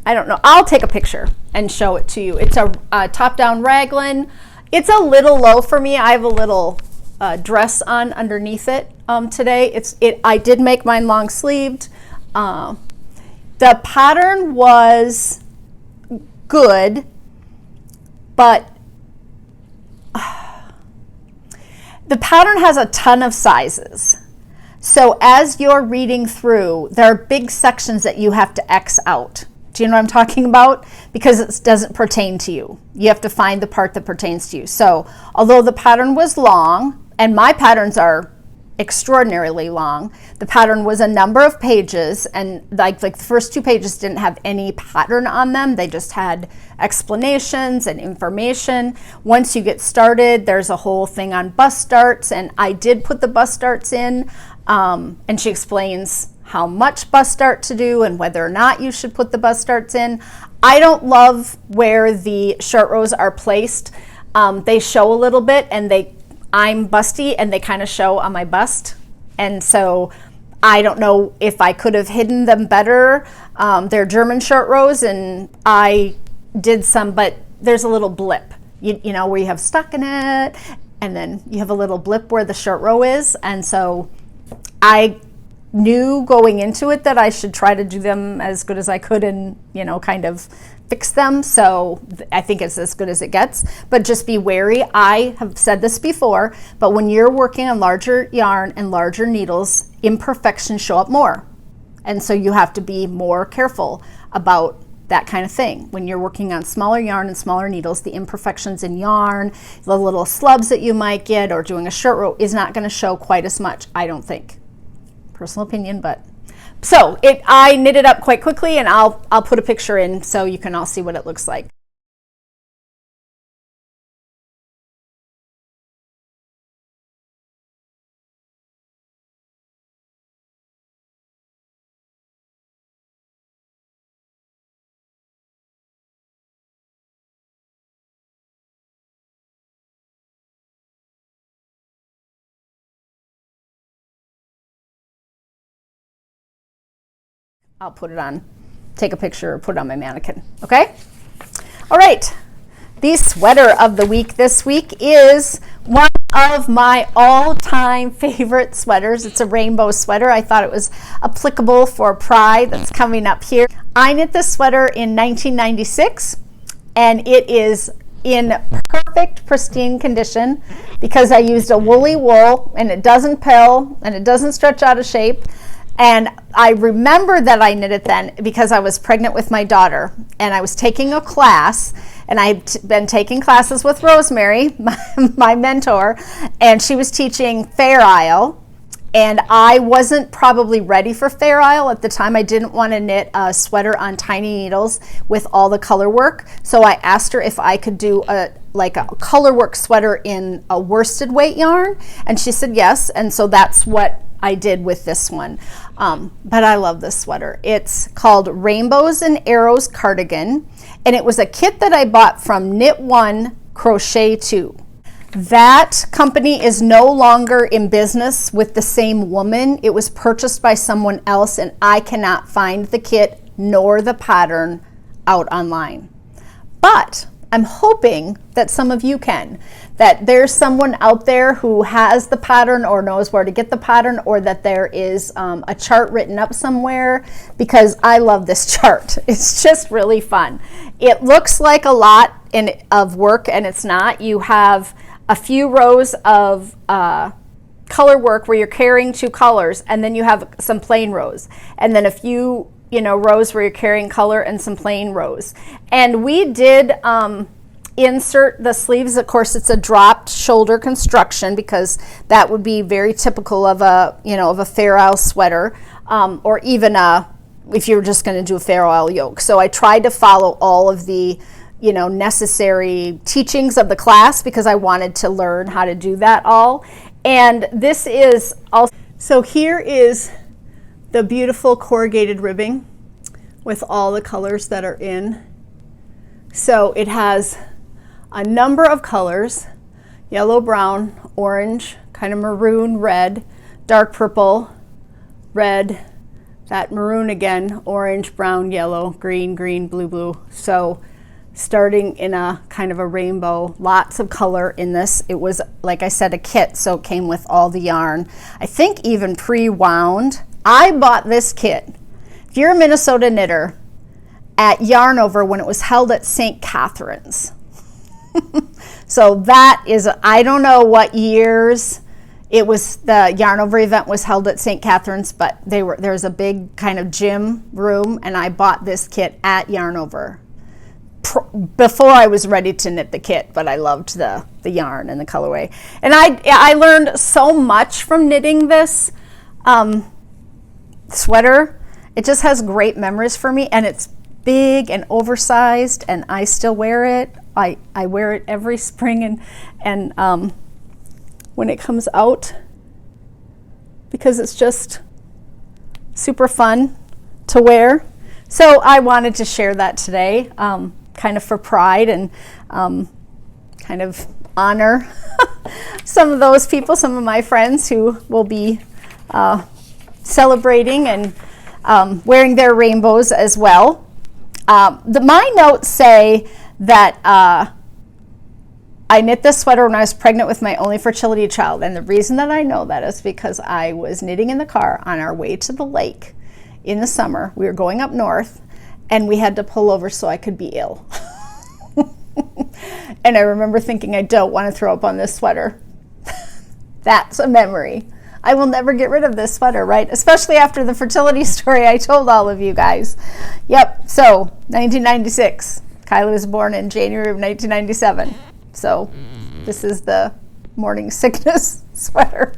I don't know. I'll take a picture and show it to you. It's a top-down raglan. It's a little low for me. I have a little dress on underneath it today. I did make mine long sleeved. The pattern was good, but the pattern has a ton of sizes. So as you're reading through, there are big sections that you have to X out. Do you know what I'm talking about? Because it doesn't pertain to you. You have to find the part that pertains to you. So although the pattern was long, and my patterns are extraordinarily long, the pattern was a number of pages, and like the first 2 pages didn't have any pattern on them. They just had explanations and information. Once you get started, there's a whole thing on bust starts, and I did put the bust starts in, and she explains how much bust start to do and whether or not you should put the bust starts in. I don't love where the short rows are placed. They show a little bit, and I'm busty, and they kind of show on my bust, and so I don't know if I could have hidden them better. They're German short rows, and I did some, but there's a little blip, you know, where you have stockinette, and then you have a little blip where the short row is, and so I knew going into it that I should try to do them as good as I could and, you know, kind of fix them. So I think it's as good as it gets, but just be wary. I have said this before, but when you're working on larger yarn and larger needles, imperfections show up more. And so you have to be more careful about that kind of thing. When you're working on smaller yarn and smaller needles, the imperfections in yarn, the little slubs that you might get, or doing a short row is not going to show quite as much, I don't think. Personal opinion, but so I knit it up quite quickly, and I'll put a picture in so you can all see what it looks like. I'll put it on, take a picture, or put it on my mannequin, okay? All right, the sweater of the week this week is one of my all-time favorite sweaters. It's a rainbow sweater. I thought it was applicable for Pride that's coming up here. I knit this sweater in 1996, and it is in perfect, pristine condition because I used a woolly wool, and it doesn't pill, and it doesn't stretch out of shape. And I remember that I knit it then because I was pregnant with my daughter, and I was taking a class, and I'd been taking classes with Rosemary, my mentor, and she was teaching Fair Isle, and I wasn't probably ready for Fair Isle at the time. I didn't want to knit a sweater on tiny needles with all the color work, so I asked her if I could do a color work sweater in a worsted weight yarn, and she said yes, and so that's what I did with this one. But I love this sweater. It's called Rainbows and Arrows Cardigan, and it was a kit that I bought from Knit One Crochet Two. That company is no longer in business with the same woman. It was purchased by someone else, and I cannot find the kit nor the pattern out online. But I'm hoping that some of you can, that there's someone out there who has the pattern or knows where to get the pattern, or that there is a chart written up somewhere, because I love this chart. It's just really fun. It looks like a lot of work, and it's not. You have a few rows of color work where you're carrying 2 colors, and then you have some plain rows, and then a few rows where you're carrying color and some plain rows. And we did insert the sleeves. Of course, it's a dropped shoulder construction because that would be very typical of a Fair Isle sweater, or even if you're just going to do a Fair Isle yoke. So I tried to follow all of the necessary teachings of the class because I wanted to learn how to do that all. And this is also, so here is the beautiful corrugated ribbing with all the colors that are in. So it has a number of colors: yellow, brown, orange, kind of maroon, red, dark purple, red, that maroon again, orange, brown, yellow, green, green, blue, blue. So starting in a kind of a rainbow, lots of color in this. It was, like I said, a kit, so it came with all the yarn. I think even pre-wound. I bought this kit, if you're a Minnesota knitter, at Yarn Over when it was held at St. Catharines. So that is, I don't know what years it was, the Yarn Over event was held at St. Catharines, but there's a big kind of gym room, and I bought this kit at Yarn Over before I was ready to knit the kit, but I loved the yarn and the colorway. And I learned so much from knitting this sweater. It just has great memories for me, and it's big and oversized, and I still wear it. I wear it every spring and when it comes out, because it's just super fun to wear. So I wanted to share that today, kind of for pride and kind of honor some of those people, some of my friends who will be celebrating and wearing their rainbows as well. My notes say that I knit this sweater when I was pregnant with my only fertility child, and the reason that I know that is because I was knitting in the car on our way to the lake in the summer. We were going up north, and we had to pull over so I could be ill. And I remember thinking, I don't want to throw up on this sweater. That's a memory. I will never get rid of this sweater, right? Especially after the fertility story I told all of you guys. Yep, so 1996. Kylie was born in January of 1997. So this is the morning sickness sweater.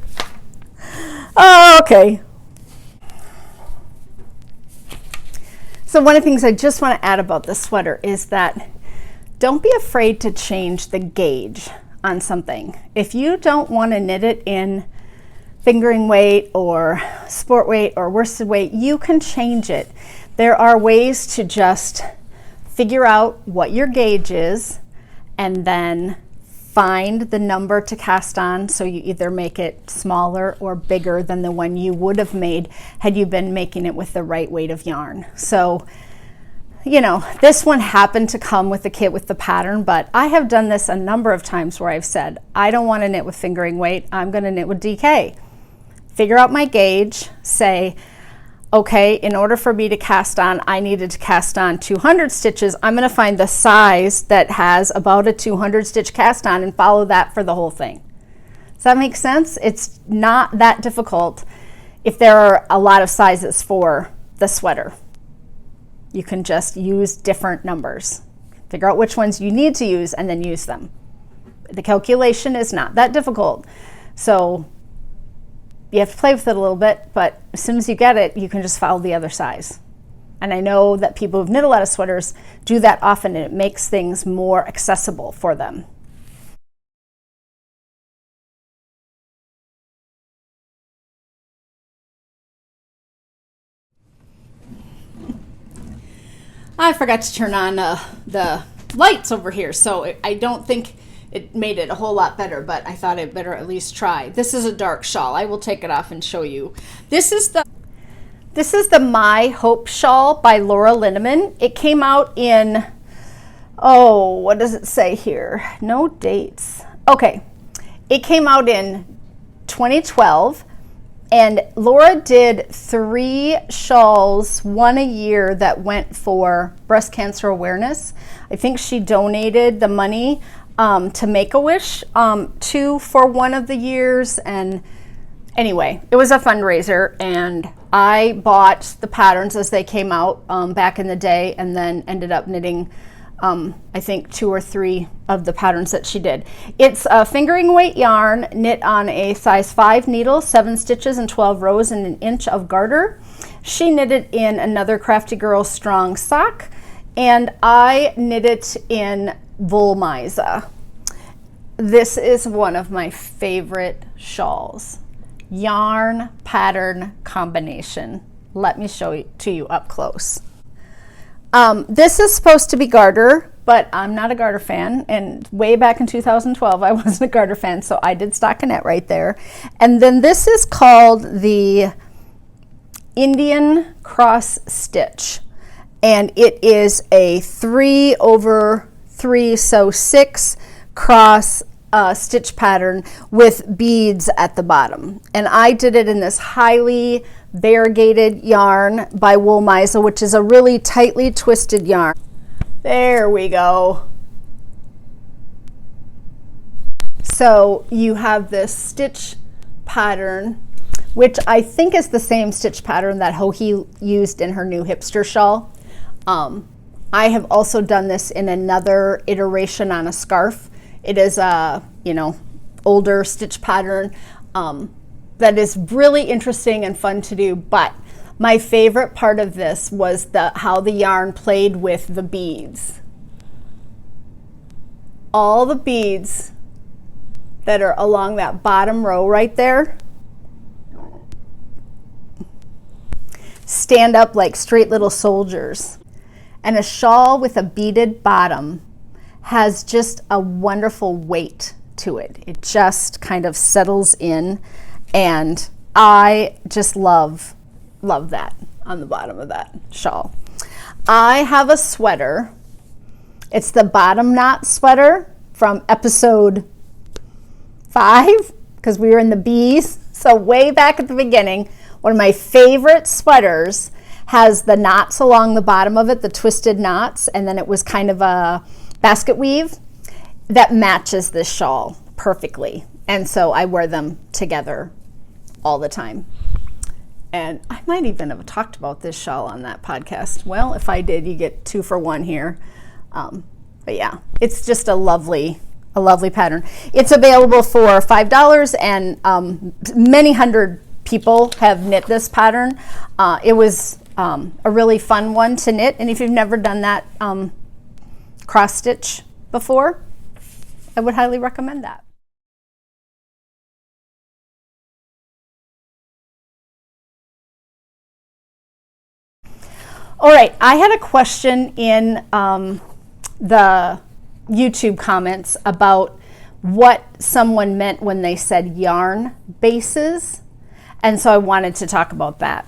Oh, okay. So one of the things I just want to add about this sweater is that don't be afraid to change the gauge on something. If you don't want to knit it in fingering weight or sport weight or worsted weight, you can change it. There are ways to just figure out what your gauge is and then find the number to cast on, so you either make it smaller or bigger than the one you would have made had you been making it with the right weight of yarn. So, you know, this one happened to come with the kit with the pattern, but I have done this a number of times where I've said, I don't want to knit with fingering weight, I'm going to knit with DK. Figure out my gauge, say, okay, in order for me to cast on, I needed to cast on 200 stitches. I'm going to find the size that has about a 200 stitch cast on and follow that for the whole thing. Does that make sense? It's not that difficult if there are a lot of sizes for the sweater. You can just use different numbers. Figure out which ones you need to use and then use them. The calculation is not that difficult. So you have to play with it a little bit, but as soon as you get it, you can just follow the other size. And I know that people who've knit a lot of sweaters do that often, and it makes things more accessible for them. I forgot to turn on the lights over here, so I don't think it made it a whole lot better, but I thought I'd better at least try. This is a dark shawl. I will take it off and show you. This is the My Hope shawl by Laura Linneman. It came out in, oh, what does it say here? No dates. Okay, it came out in 2012, and Laura did 3 shawls, one a year, that went for breast cancer awareness. I think she donated the money to Make-A-Wish, 2 for one of the years. And anyway, it was a fundraiser, and I bought the patterns as they came out back in the day, and then ended up knitting I think 2 or 3 of the patterns that she did. It's a fingering weight yarn knit on a size 5 needle, 7 stitches and 12 rows and 1 inch of garter. She knitted in another Crafty Girl Strong sock, and I knit it in Volmiza. This is one of my favorite shawls. Yarn pattern combination. Let me show it to you up close. This is supposed to be garter, but I'm not a garter fan, and way back in 2012 I wasn't a garter fan, so I did stockinette right there. And then this is called the Indian cross stitch, and it is a 3/4 3 sew 6 cross stitch pattern with beads at the bottom. And I did it in this highly variegated yarn by Woolmiza, which is a really tightly twisted yarn. There we go. So you have this stitch pattern, which I think is the same stitch pattern that Joji used in her new hipster shawl. I have also done this in another iteration on a scarf. It is a, older stitch pattern that is really interesting and fun to do, but my favorite part of this was how the yarn played with the beads. All the beads that are along that bottom row right there stand up like straight little soldiers. And a shawl with a beaded bottom has just a wonderful weight to it. It just kind of settles in, and I just love that on the bottom of that shawl. I have a sweater. It's the bottom knot sweater from episode 5, because we were in the bees. So way back at the beginning, one of my favorite sweaters has the knots along the bottom of it, the twisted knots, and then it was kind of a basket weave that matches this shawl perfectly. And so I wear them together all the time. And I might even have talked about this shawl on that podcast. Well, if I did, you get 2 for 1 here. But yeah, it's just a lovely pattern. It's available for $5, and many hundred people have knit this pattern. It was a really fun one to knit, and if you've never done that cross stitch before, I would highly recommend that. All right, I had a question in the YouTube comments about what someone meant when they said yarn bases, and so I wanted to talk about that.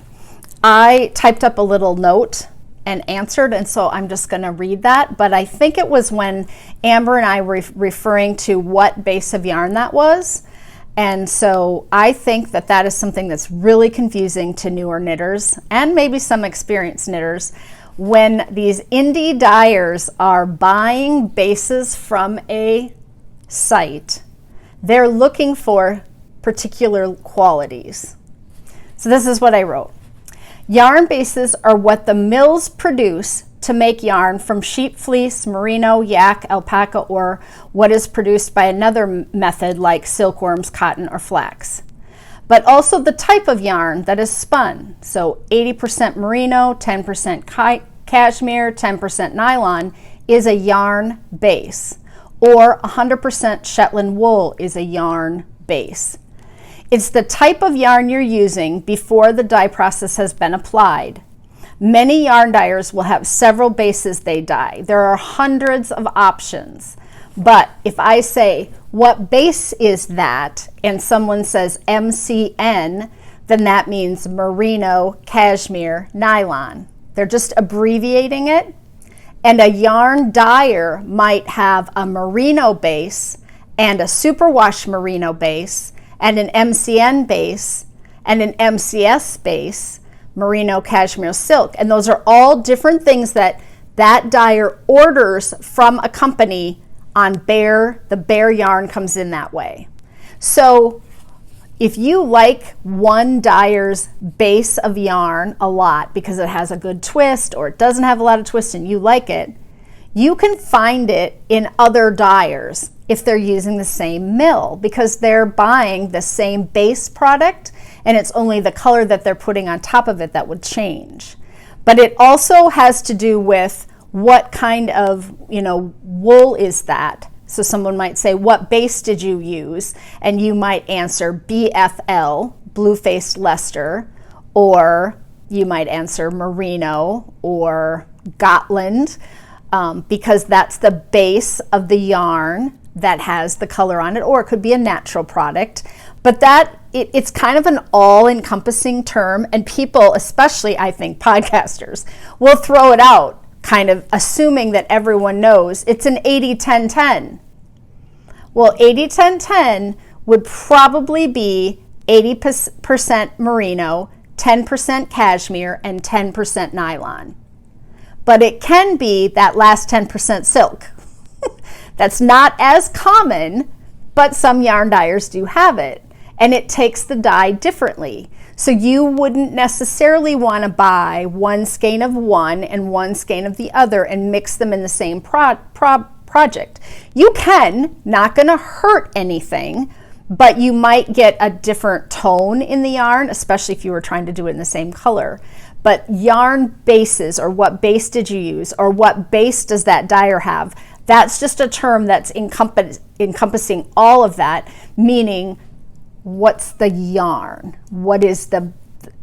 I typed up a little note and answered, and so I'm just going to read that, but I think it was when Amber and I were referring to what base of yarn that was, and so I think that is something that's really confusing to newer knitters and maybe some experienced knitters. When these indie dyers are buying bases from a site, they're looking for particular qualities. So this is what I wrote. Yarn bases are what the mills produce to make yarn from sheep fleece, merino, yak, alpaca, or what is produced by another method like silkworms, cotton, or flax. But also the type of yarn that is spun. So 80% merino, 10% cashmere, 10% nylon is a yarn base, or 100% Shetland wool is a yarn base. It's the type of yarn you're using before the dye process has been applied. Many yarn dyers will have several bases they dye. There are hundreds of options. But if I say, what base is that? And someone says MCN, then that means merino, cashmere, nylon. They're just abbreviating it. And a yarn dyer might have a merino base and a superwash merino base and an MCN base and an MCS base, merino, cashmere, silk. And those are all different things that dyer orders from a company on Bear. The Bear yarn comes in that way. So if you like one dyer's base of yarn a lot because it has a good twist or it doesn't have a lot of twist and you like it, you can find it in other dyers if they're using the same mill, because they're buying the same base product and it's only the color that they're putting on top of it that would change. But it also has to do with what kind of wool is that. So someone might say, what base did you use? And you might answer BFL, Blue-Faced Leicester, or you might answer Merino or Gotland, because that's the base of the yarn that has the color on it, or it could be a natural product. But it's kind of an all-encompassing term, and people, especially I think podcasters, will throw it out kind of assuming that everyone knows it's an 80-10-10. Well, 80-10-10 would probably be 80% merino, 10% cashmere, and 10% nylon. But it can be that last 10% silk. That's not as common, but some yarn dyers do have it. And it takes the dye differently. So you wouldn't necessarily want to buy one skein of one and one skein of the other and mix them in the same project. You can, not going to hurt anything, but you might get a different tone in the yarn, especially if you were trying to do it in the same color. But yarn bases, or what base did you use, or what base does that dyer have, that's just a term that's encompassing all of that, meaning what's the yarn? What is the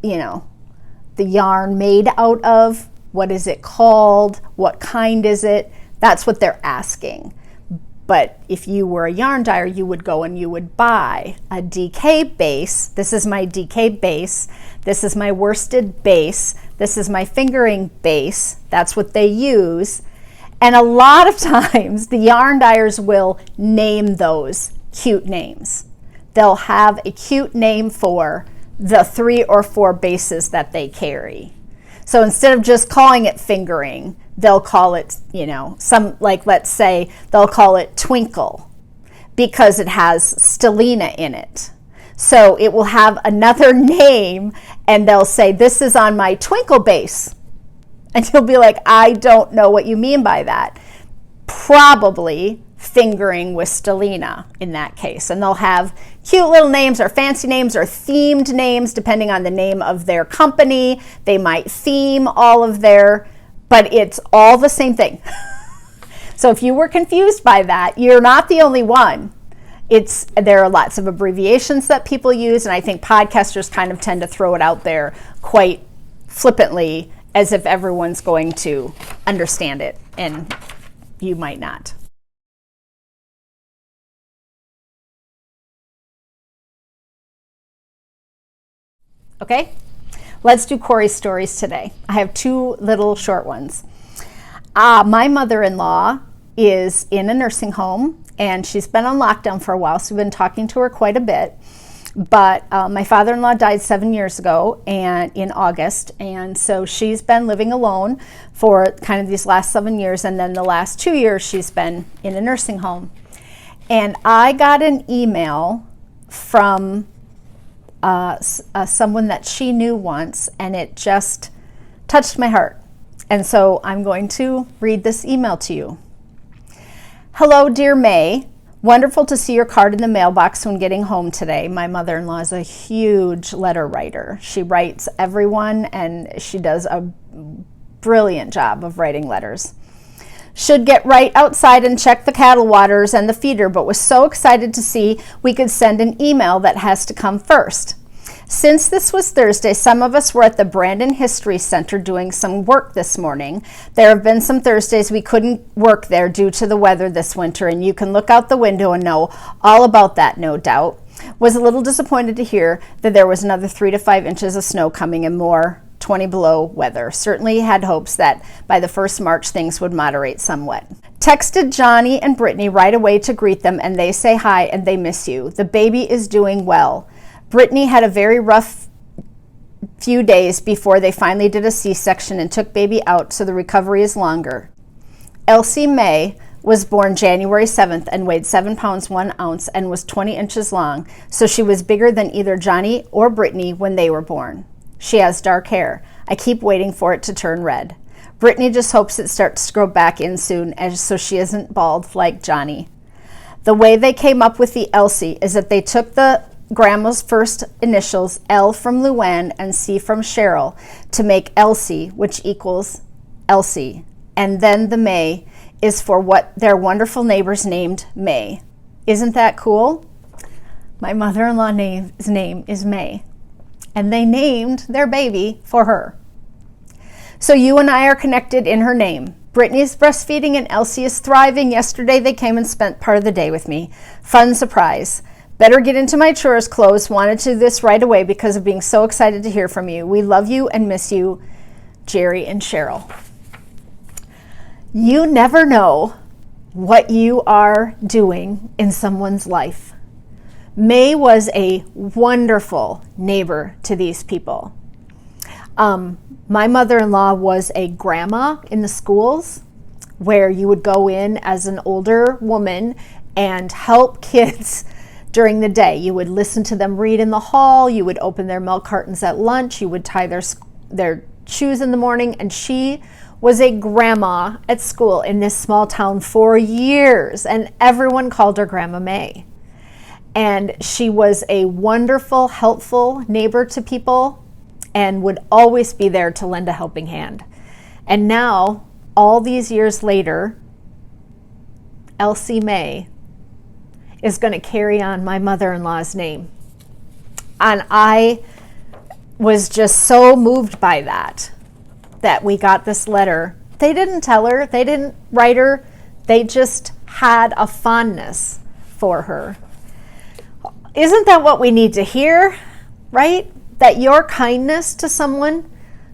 yarn made out of? What is it called? What kind is it? That's what they're asking. But if you were a yarn dyer, you would go and you would buy a DK base. This is my DK base. This is my worsted base. This is my fingering base. That's what they use. And a lot of times the yarn dyers will name those cute names. They'll have a cute name for the 3 or 4 bases that they carry. So instead of just calling it fingering, they'll call it, let's say they'll call it Twinkle because it has stellina in it. So it will have another name and they'll say, this is on my Twinkle base. And you'll be like, I don't know what you mean by that. Probably fingering with stellina in that case. And they'll have cute little names or fancy names or themed names depending on the name of their company. They might theme all of but it's all the same thing. So if you were confused by that, you're not the only one. There are lots of abbreviations that people use, and I think podcasters kind of tend to throw it out there quite flippantly as if everyone's going to understand it, and you might not. Okay? Let's do Corey's stories today. I have 2 little short ones. My mother-in-law is in a nursing home, and she's been on lockdown for a while, so we've been talking to her quite a bit. But my father-in-law died 7 years ago and in August, and so she's been living alone for kind of these last 7 years, and then the last 2 years she's been in a nursing home. And I got an email from someone that she knew once, and it just touched my heart. And so I'm going to read this email to you. Hello, dear May. Wonderful to see your card in the mailbox when getting home today. My mother-in-law is a huge letter writer. She writes everyone, and she does a brilliant job of writing letters. Should get right outside and check the cattle waters and the feeder, but was so excited to see we could send an email that has to come first. Since this was Thursday, some of us were at the Brandon History Center doing some work this morning. There have been some Thursdays we couldn't work there due to the weather this winter, and you can look out the window and know all about that, no doubt. Was a little disappointed to hear that there was another 3 to 5 inches of snow coming and more 20 below weather. Certainly had hopes that by the 1st March things would moderate somewhat. Texted Johnny and Brittany right away to greet them, and they say hi and they miss you. The baby is doing well. Brittany had a very rough few days before they finally did a C-section and took baby out, so the recovery is longer. Elsie May was born January 7th and weighed 7 pounds 1 ounce and was 20 inches long, so she was bigger than either Johnny or Brittany when they were born. She has dark hair. I keep waiting for it to turn red. Brittany just hopes it starts to grow back in soon so she isn't bald like Johnny. The way they came up with the Elsie is that they took the grandma's first initials, L from Luann and C from Cheryl, to make Elsie, which equals Elsie. And then the May is for what their wonderful neighbors named May. Isn't that cool? My mother-in-law's name is May, and they named their baby for her. So you and I are connected in her name. Brittany's breastfeeding and Elsie is thriving. Yesterday they came and spent part of the day with me. Fun surprise. Better get into my chores clothes. Wanted to do this right away because of being so excited to hear from you. We love you and miss you, Jerry and Cheryl. You never know what you are doing in someone's life. May was a wonderful neighbor to these people. My mother-in-law was a grandma in the schools where you would go in as an older woman and help kids during the day. You would listen to them read in the hall, you would open their milk cartons at lunch, you would tie their shoes in the morning, and she was a grandma at school in this small town for years, and everyone called her Grandma May. And she was a wonderful, helpful neighbor to people and would always be there to lend a helping hand. And now, all these years later, Elsie May is going to carry on my mother-in-law's name. And I was just so moved by that we got this letter. They didn't tell her, they didn't write her, they just had a fondness for her. Isn't that what we need to hear, right? That your kindness to someone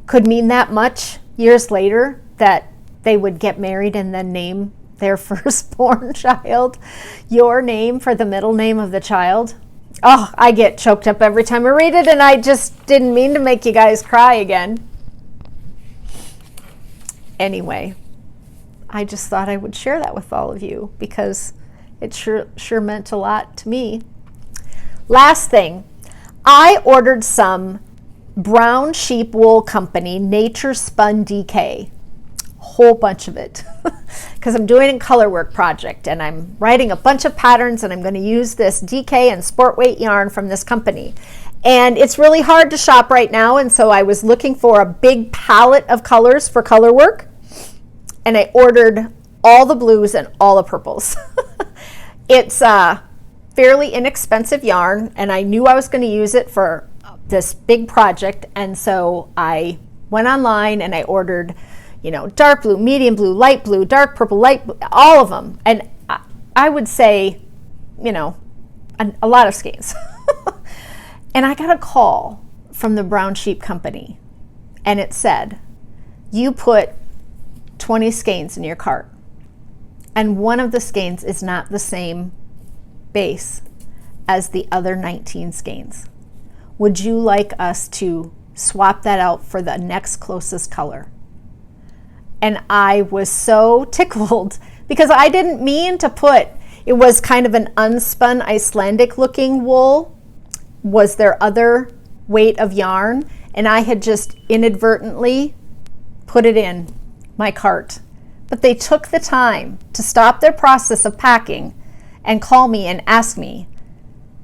could mean that much years later, that they would get married and then name their firstborn child your name for the middle name of the child. Oh, I get choked up every time I read it, and I just didn't mean to make you guys cry again. Anyway, I just thought I would share that with all of you because it sure meant a lot to me. Last thing, I ordered some Brown Sheep Wool Company Nature Spun DK, whole bunch of it, because I'm doing a color work project and I'm writing a bunch of patterns, and I'm going to use this DK and sport weight yarn from this company. And it's really hard to shop right now, and so I was looking for a big palette of colors for color work, and I ordered all the blues and all the purples. It's fairly inexpensive yarn, and I knew I was going to use it for this big project, and so I went online and I ordered, dark blue, medium blue, light blue, dark purple, light blue, all of them. And I would say, a lot of skeins. And I got a call from the Brown Sheep Company, and it said, you put 20 skeins in your cart, and one of the skeins is not the same base as the other 19 skeins. Would you like us to swap that out for the next closest color? And I was so tickled because I didn't mean to put, it was kind of an unspun Icelandic looking wool was their other weight of yarn, and I had just inadvertently put it in my cart. But they took the time to stop their process of packing and call me and ask me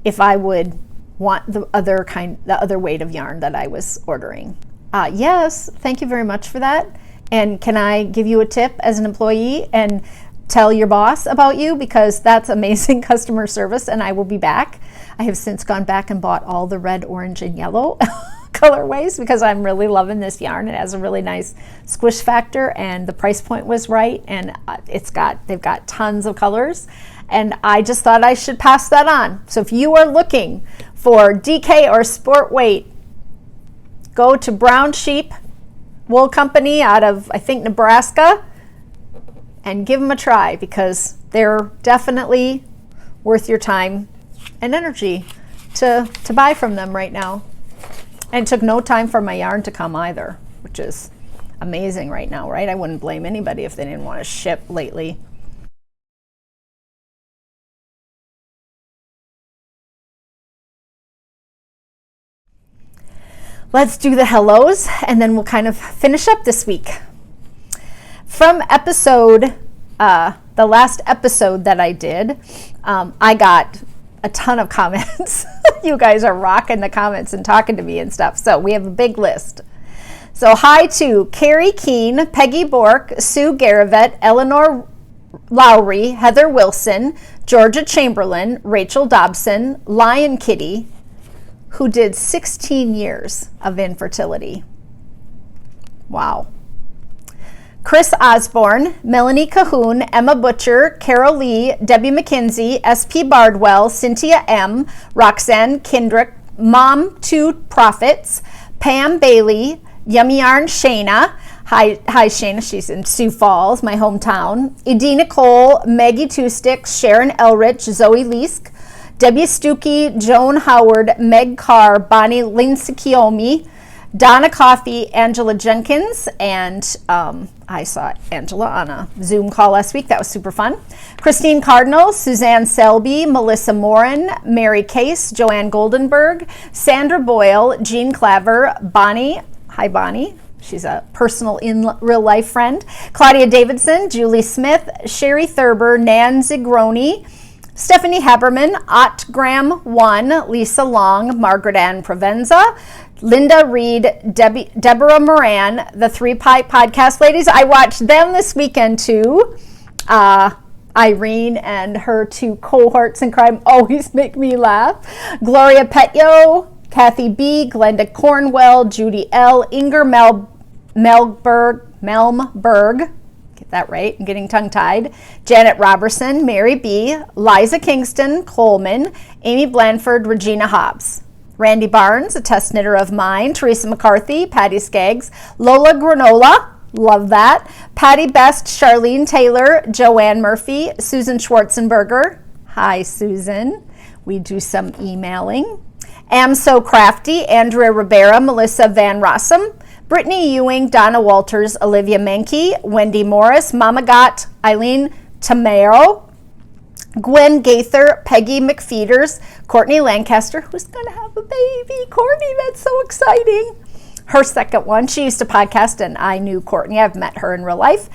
if I would want the other weight of yarn that I was ordering. Yes, thank you very much for that. And can I give you a tip as an employee and tell your boss about you, because that's amazing customer service, and I will be back. I have since gone back and bought all the red, orange, and yellow colorways because I'm really loving this yarn. It has a really nice squish factor, and the price point was right, and they've got tons of colors, and I just thought I should pass that on. So if you are looking for DK or sport weight, go to Brown Sheep Wool Company out of, I think, Nebraska, and give them a try, because they're definitely worth your time and energy to buy from them right now. And it took no time for my yarn to come either, which is amazing right now, right? I wouldn't blame anybody if they didn't want to ship lately. Let's do the hellos, and then we'll kind of finish up this week. From the last episode that I did, I got a ton of comments. You guys are rocking the comments and talking to me and stuff. So we have a big list. So hi to Carrie Keene, Peggy Bork, Sue Garavet, Eleanor Lowry, Heather Wilson, Georgia Chamberlain, Rachel Dobson, Lion Kitty, who did 16 years of infertility. Wow. Chris Osborne, Melanie Cahoon, Emma Butcher, Carol Lee, Debbie McKenzie, S.P. Bardwell, Cynthia M., Roxanne Kendrick, Mom Two Prophets, Pam Bailey, Yummy Yarn Shayna, Hi, Shayna. She's in Sioux Falls, my hometown. Edina Cole, Maggie Two Sticks, Sharon Elrich, Zoe Leask, Debbie Stuckey, Joan Howard, Meg Carr, Bonnie Linsiciomi, Donna Coffey, Angela Jenkins, and I saw Angela on a Zoom call last week. That was super fun. Christine Cardinal, Suzanne Selby, Melissa Morin, Mary Case, Joanne Goldenberg, Sandra Boyle, Jean Claver, Bonnie. Hi, Bonnie. She's a personal in real life friend. Claudia Davidson, Julie Smith, Sherry Thurber, Nan Zigroni, Stephanie Haberman, Ottgram 1, Lisa Long, Margaret Ann Provenza, Linda Reed, Deborah Moran, the 3 Pie Podcast ladies. I watched them this weekend too. Irene and her 2 cohorts in crime always make me laugh. Gloria Petio, Kathy B., Glenda Cornwell, Judy L., Inger Melmberg, get that right, I'm getting tongue-tied, Janet Robertson, Mary B., Liza Kingston, Coleman, Amy Blanford, Regina Hobbs. Randy Barnes, a test knitter of mine, Teresa McCarthy, Patty Skaggs, Lola Granola, love that, Patty Best, Charlene Taylor, Joanne Murphy, Susan Schwarzenberger, hi Susan, we do some emailing, Am So Crafty, Andrea Rivera, Melissa Van Rossum, Brittany Ewing, Donna Walters, Olivia Menke, Wendy Morris, Mama Got, Eileen Tamero, Gwen Gaither, Peggy McFeeters, Courtney Lancaster, who's going to have a baby. Courtney, that's so exciting. Her second one. She used to podcast, and I knew Courtney. I've met her in real life.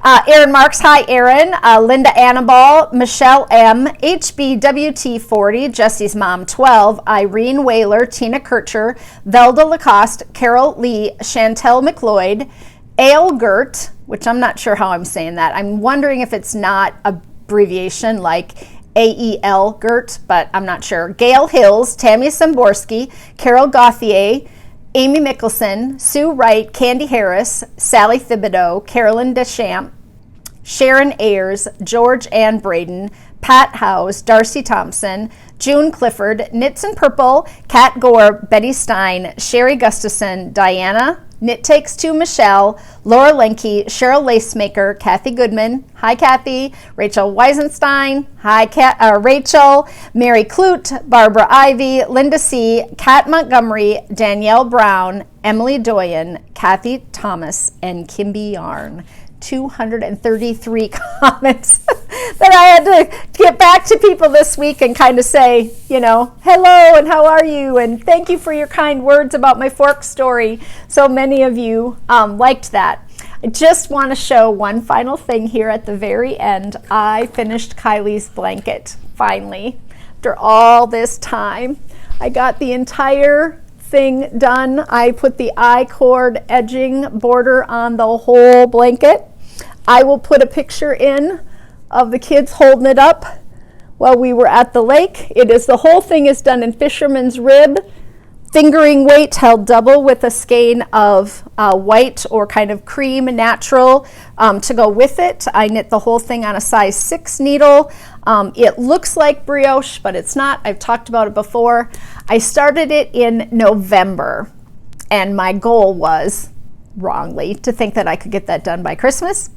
Erin Marks, hi, Erin. Linda Annaball, Michelle M., HBWT40, Jesse's Mom 12, Irene Whaler, Tina Kircher, Velda Lacoste, Carol Lee, Chantel McLeod, Aelgert, which I'm not sure how I'm saying that. I'm wondering if it's not abbreviation like AEL Gert, but I'm not sure. Gail Hills, Tammy Samborski, Carol Gauthier, Amy Mickelson, Sue Wright, Candy Harris, Sally Thibodeau, Carolyn Deschamps, Sharon Ayers, George Ann Braden, Pat Howes, Darcy Thompson, June Clifford, Knits in Purple, Kat Gore, Betty Stein, Sherry Gustafson, Diana, Knit Takes Two, Michelle, Laura Lenke, Cheryl Lacemaker, Kathy Goodman, hi Kathy, Rachel Weisenstein, hi Rachel, Mary Clute, Barbara Ivy, Linda C., Kat Montgomery, Danielle Brown, Emily Doyen, Kathy Thomas, and Kimby Yarn. 233 comments that I had to get back to people this week and kind of say, you know, hello and how are you? And thank you for your kind words about my fork story. So many of you liked that. I just want to show one final thing here at the very end. I finished Kylie's blanket, finally. After all this time, I got the entire thing done. I put the I-cord edging border on the whole blanket. I will put a picture in of the kids holding it up while we were at the lake. The whole thing is done in fisherman's rib, fingering weight held double with a skein of white or kind of cream natural to go with it. I knit the whole thing on a size 6 needle. It looks like brioche, but it's not. I've talked about it before. I started it in November, and my goal was, wrongly, to think that I could get that done by Christmas.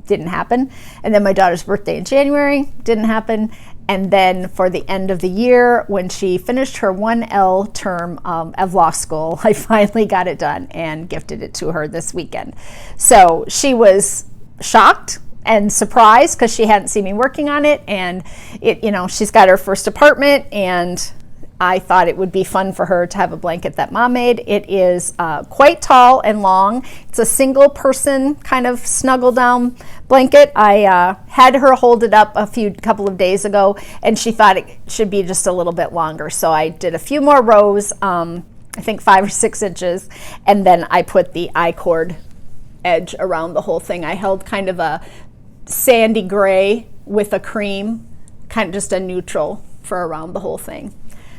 Didn't happen. And then my daughter's birthday in January, didn't happen. And then for the end of the year, when she finished her 1L term of law school, I finally got it done and gifted it to her this weekend. So she was shocked and surprised because she hadn't seen me working on it. And it, she's got her first apartment, and I thought it would be fun for her to have a blanket that Mom made. It is quite tall and long. It's a single person kind of snuggle down blanket. I had her hold it up couple of days ago, and she thought it should be just a little bit longer. So I did a few more rows, I think 5 or 6 inches, and then I put the I-cord edge around the whole thing. I held kind of a sandy gray with a cream, kind of just a neutral for around the whole thing.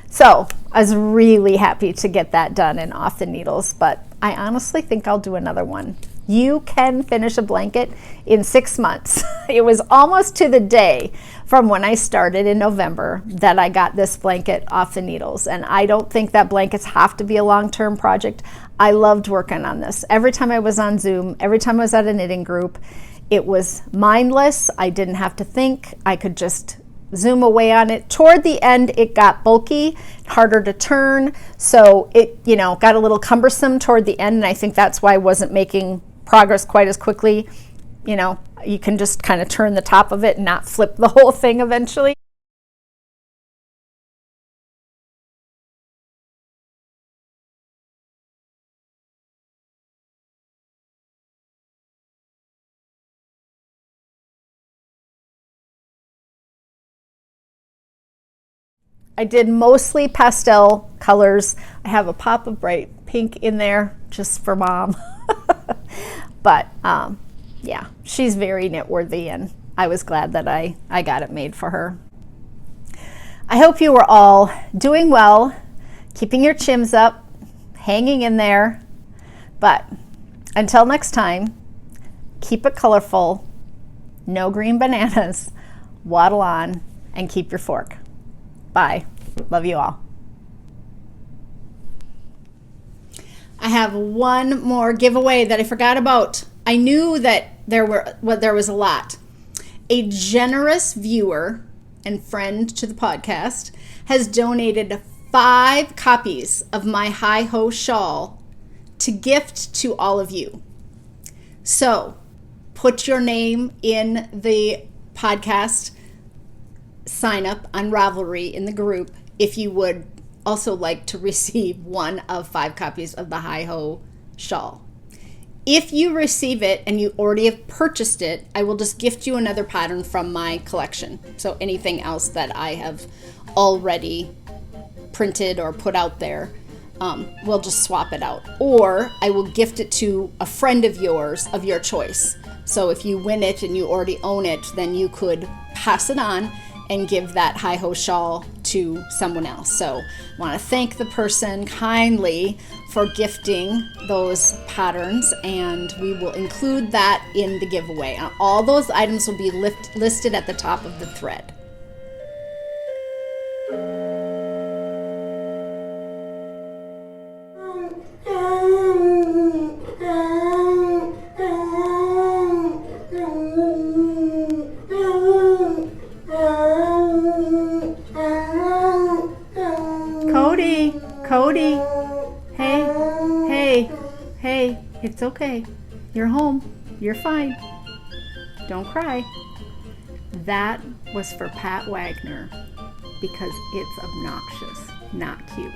So I was really happy to get that done and off the needles, but I honestly think I'll do another one You can finish a blanket in 6 months. It was almost to the day from when I started in November that I got this blanket off the needles. And I don't think that blankets have to be a long-term project. I loved working on this. Every time I was on Zoom, every time I was at a knitting group, it was mindless. I didn't have to think. I could just zoom away on it. Toward the end, it got bulky, harder to turn. So it, got a little cumbersome toward the end. And I think that's why I wasn't making progress quite as quickly. You can just kind of turn the top of it and not flip the whole thing eventually. I did mostly pastel colors. I have a pop of bright pink in there just for Mom. But yeah, she's very knit worthy, and I was glad that I got it made for her. I hope you were all doing well, keeping your chims up, hanging in there. But until next time, keep it colorful, no green bananas, waddle on, and keep your fork. Bye. Love you all. I have one more giveaway that I forgot about. I knew that there was a lot. A generous viewer and friend to the podcast has donated 5 copies of my Hi-Ho shawl to gift to all of you. So put your name in the podcast sign up on Ravelry in the group if you would also like to receive one of 5 copies of the Hi-Ho shawl. If you receive it and you already have purchased it, I will just gift you another pattern from my collection. So anything else that I have already printed or put out there, we'll just swap it out. Or I will gift it to a friend of yours of your choice. So if you win it and you already own it, then you could pass it on and give that Hi-Ho shawl to someone else. So I want to thank the person kindly for gifting those patterns, and we will include that in the giveaway. All those items will be listed at the top of the thread. Cody, hey, it's okay. You're home. You're fine. Don't cry. That was for Pat Wagner because it's obnoxious, not cute.